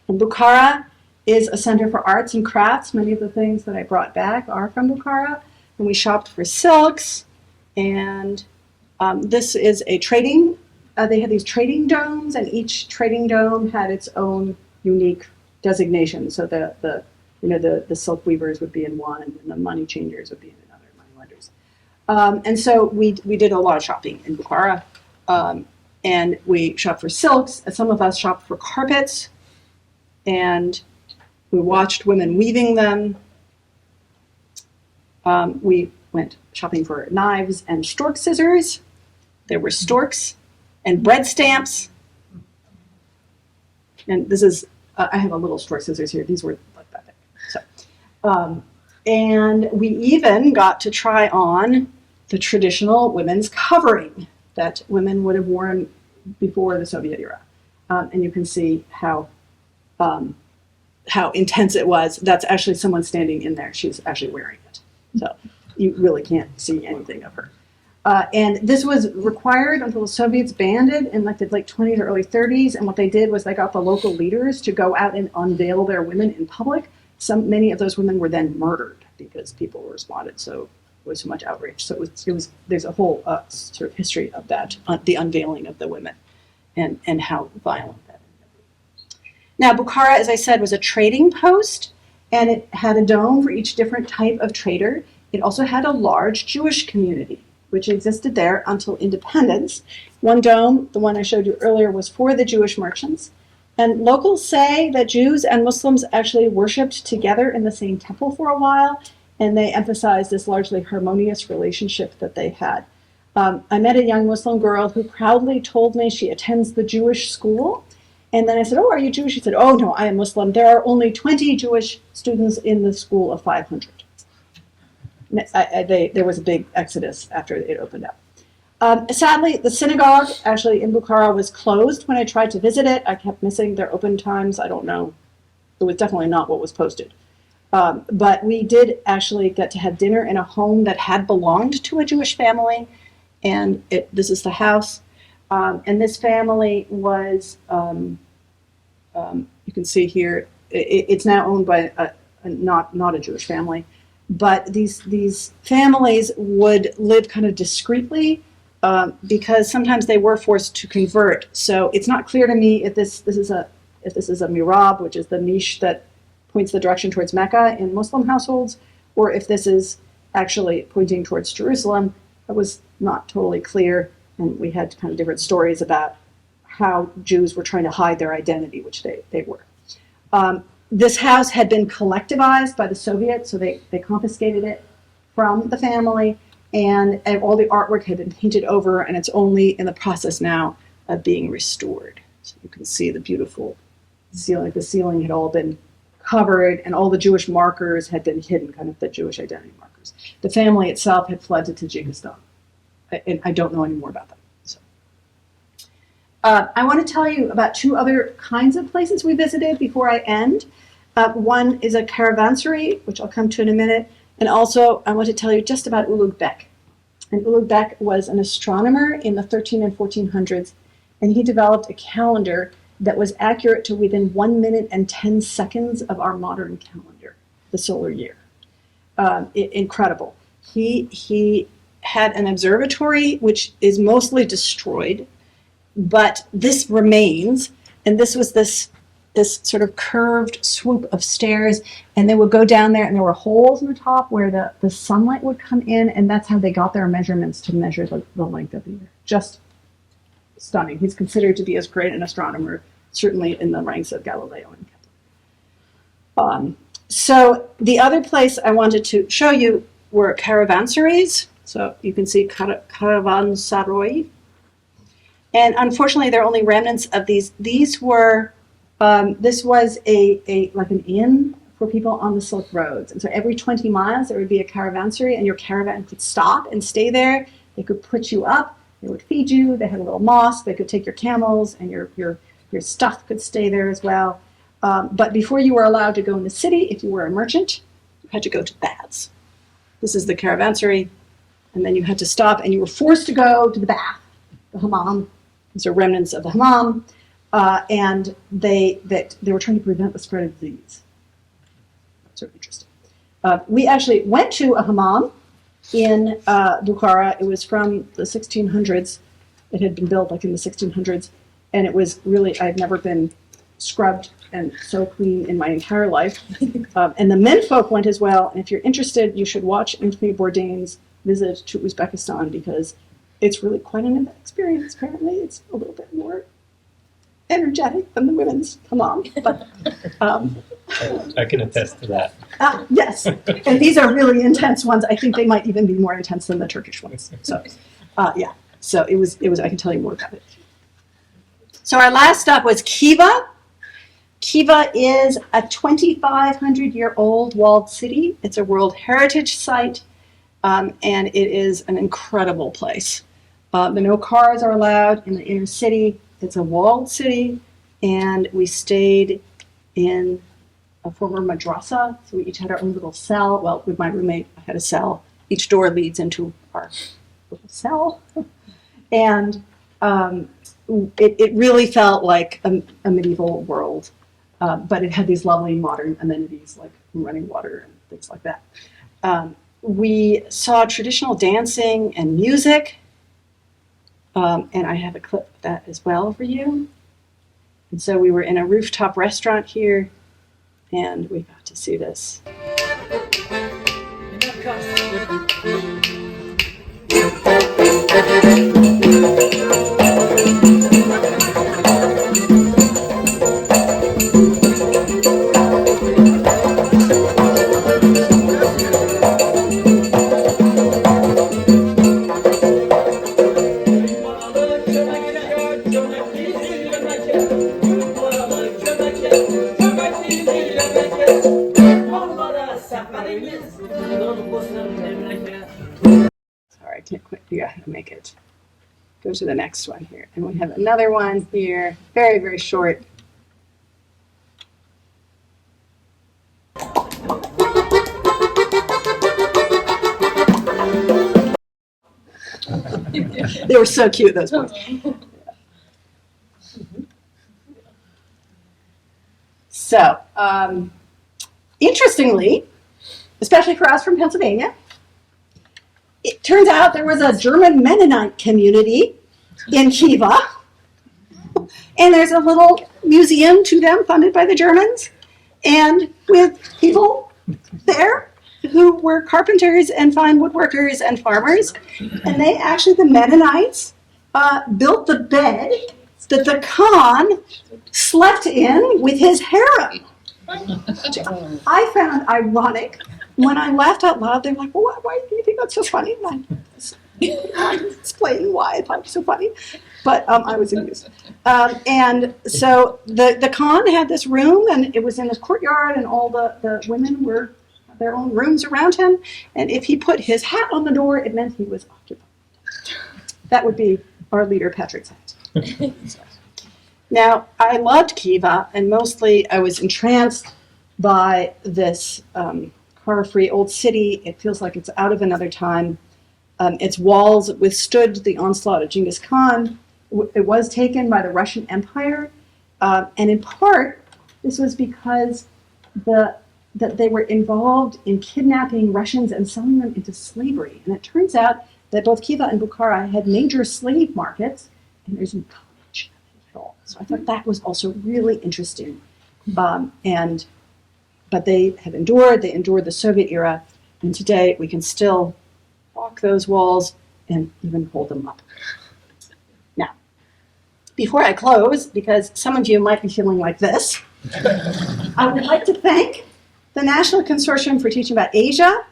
And Bukhara is a center for arts and crafts. Many of the things that I brought back are from Bukhara. And we shopped for silks. And this is a trading. They had these trading domes, and each trading dome had its own unique designation. So the silk weavers would be in one, and the money changers would be in another, money lenders. And so we did a lot of shopping in Bukhara. And we shopped for silks. And some of us shopped for carpets. And we watched women weaving them. We went shopping for knives and stork scissors. There were storks and bread stamps. And this is, I have a little stork scissors here. These were like that big. So, and we even got to try on the traditional women's covering that women would have worn before the Soviet era. And you can see how intense it was. That's actually someone standing in there. She's actually wearing it. So you really can't see anything of her. And this was required until the Soviets banned it in like the late 20s or early 30s. And what they did was they got the local leaders to go out and unveil their women in public. Many of those women were then murdered because people responded so much outrage. So there's a whole sort of history of that, the unveiling of the women and how violent that ended. Now, Bukhara, as I said, was a trading post, and it had a dome for each different type of trader. It also had a large Jewish community, which existed there until independence. One dome, the one I showed you earlier, was for the Jewish merchants. And locals say that Jews and Muslims actually worshipped together in the same temple for a while, and they emphasized this largely harmonious relationship that they had. I met a young Muslim girl who proudly told me she attends the Jewish school. And then I said, "Oh, are you Jewish?" She said, "Oh, no, I am Muslim. There are only 20 Jewish students in the school of 500. There was a big exodus after it opened up. Sadly, the synagogue actually in Bukhara was closed when I tried to visit it. I kept missing their open times. I don't know. It was definitely not what was posted. But we did actually get to have dinner in a home that had belonged to a Jewish family. And this is the house. And this family was, you can see here, it's now owned by not a Jewish family. But these families would live kind of discreetly because sometimes they were forced to convert. So it's not clear to me if this is a mihrab, which is the niche that points the direction towards Mecca in Muslim households, or if this is actually pointing towards Jerusalem. It was not totally clear, and we had kind of different stories about how Jews were trying to hide their identity, which they were. This house had been collectivized by the Soviets, so they confiscated it from the family, and all the artwork had been painted over, and it's only in the process now of being restored. So you can see the beautiful ceiling. The ceiling had all been covered, and all the Jewish markers had been hidden, kind of the Jewish identity markers. The family itself had fled to Tajikistan, and I don't know any more about that. So. I want to tell you about two other kinds of places we visited before I end. One is a caravansary, which I'll come to in a minute, and also I want to tell you just about Ulugh Bek. And Ulugh Bek was an astronomer in the 13 and 1400s, and he developed a calendar that was accurate to within 1 minute and 10 seconds of our modern calendar, the solar year. Incredible. He had an observatory which is mostly destroyed, but this remains, and this was this sort of curved swoop of stairs, and they would go down there, and there were holes in the top where the sunlight would come in, and that's how they got their measurements to measure the length of the year. Just stunning. He's considered to be as great an astronomer, certainly in the ranks of Galileo and Kepler. So the other place I wanted to show you were caravansaries. So you can see caravansaroy. And unfortunately, there are only remnants of these. These were, this was like an inn for people on the Silk Roads. And so every 20 miles, there would be a caravansary, and your caravan could stop and stay there. They could put you up. They would feed you. They had a little mosque. They could take your camels, and your stuff could stay there as well. But before you were allowed to go in the city, if you were a merchant, you had to go to baths. This is the caravansary. And then you had to stop, and you were forced to go to the bath, the hammam. These are remnants of the hammam. and they were trying to prevent the spread of disease. So interesting. We actually went to a hammam in Bukhara. It was from the 1600s. It had been built like in the 1600s, and it was really, I've never been scrubbed and so clean in my entire life. And the menfolk went as well. And if you're interested, you should watch Anthony Bourdain's visit to Uzbekistan, because it's really quite an experience. Apparently, it's a little bit more energetic than the women's hammam. But I can attest to that. yes, and these are really intense ones. I think they might even be more intense than the Turkish ones. So, yeah. So it was. I can tell you more about it. So our last stop was Khiva. Khiva is a 2,500-year-old walled city. It's a World Heritage Site, and it is an incredible place. No cars are allowed in the inner city. It's a walled city, and we stayed in a former madrasa. So we each had our own little cell. Well, with my roommate, I had a cell. Each door leads into our little cell. And it really felt like a medieval world. But it had these lovely modern amenities like running water and things like that. We saw traditional dancing and music. And I have a clip of that as well for you. And so we were in a rooftop restaurant here, and we got to see this. Sorry, I can't quite figure out how to make it. Go to the next one here. And we have another one here, very, very short. They were so cute, those ones. So, interestingly, especially for us from Pennsylvania, it turns out there was a German Mennonite community in Khiva, and there's a little museum to them funded by the Germans, and with people there who were carpenters and fine woodworkers and farmers, and they actually, the Mennonites, built the bed that the Khan slept in with his harem. I found ironic. When I laughed out loud, they're like, well, why do you think that's so funny? And I explained why I thought it was so funny, but I was amused. And so the Khan had this room, and it was in this courtyard, and all the women were their own rooms around him, and if he put his hat on the door, it meant he was occupied. That would be our leader, Patrick's hat. So. Now, I loved Khiva, and mostly I was entranced by this car-free old city. It feels like it's out of another time. Its walls withstood the onslaught of Genghis Khan. It was taken by the Russian Empire, and in part, this was because that they were involved in kidnapping Russians and selling them into slavery. And it turns out that both Khiva and Bukhara had major slave markets, and there's no college at all. So I thought that was also really interesting. But they have endured. They endured the Soviet era, and today we can still walk those walls and even hold them up. Now, before I close, because some of you might be feeling like this, I would like to thank the National Consortium for Teaching About Asia,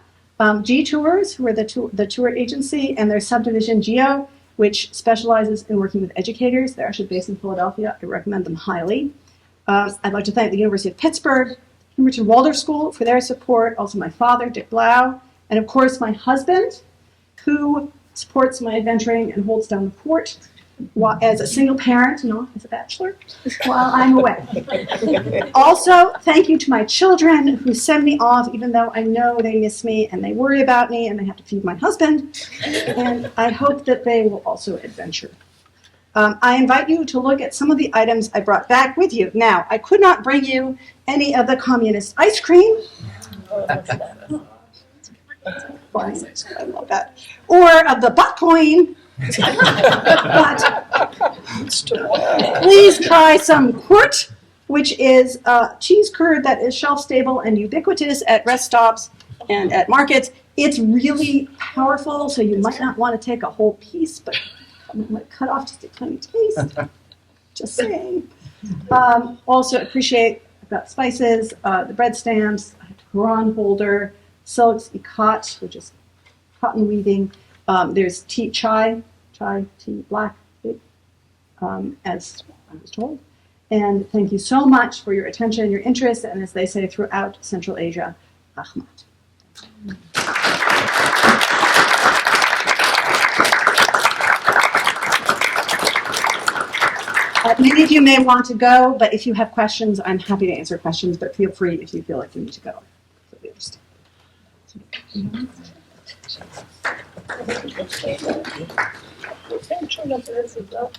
G-Tours, who are the tour agency, and their subdivision GEO, which specializes in working with educators. They're actually based in Philadelphia. I recommend them highly. I'd like to thank the University of Pittsburgh, Cambridge and Waldorf School for their support, also my father, Dick Blau, and of course my husband, who supports my adventuring and holds down the fort as a single parent, not as a bachelor, while I'm away. Also, thank you to my children who send me off, even though I know they miss me and they worry about me and they have to feed my husband. And I hope that they will also adventure. I invite you to look at some of the items I brought back with you. Now, I could not bring you any of the communist ice cream. Fine, I love that. Or of the butt coin. But please try some Quart, which is cheese curd that is shelf stable and ubiquitous at rest stops and at markets. It's really powerful, so you might not want to take a whole piece, but I'm going to cut off just a tiny taste. Just saying. Also appreciate, I've got spices, the bread stamps, Quran holder, silks, ikat, which is cotton weaving. There's chai tea, black, as I was told. And thank you so much for your attention and your interest, and as they say throughout Central Asia, Ahmad. Many of you may want to go, but if you have questions, I'm happy to answer questions, but feel free if you feel like you need to go. So we understand. Attention of the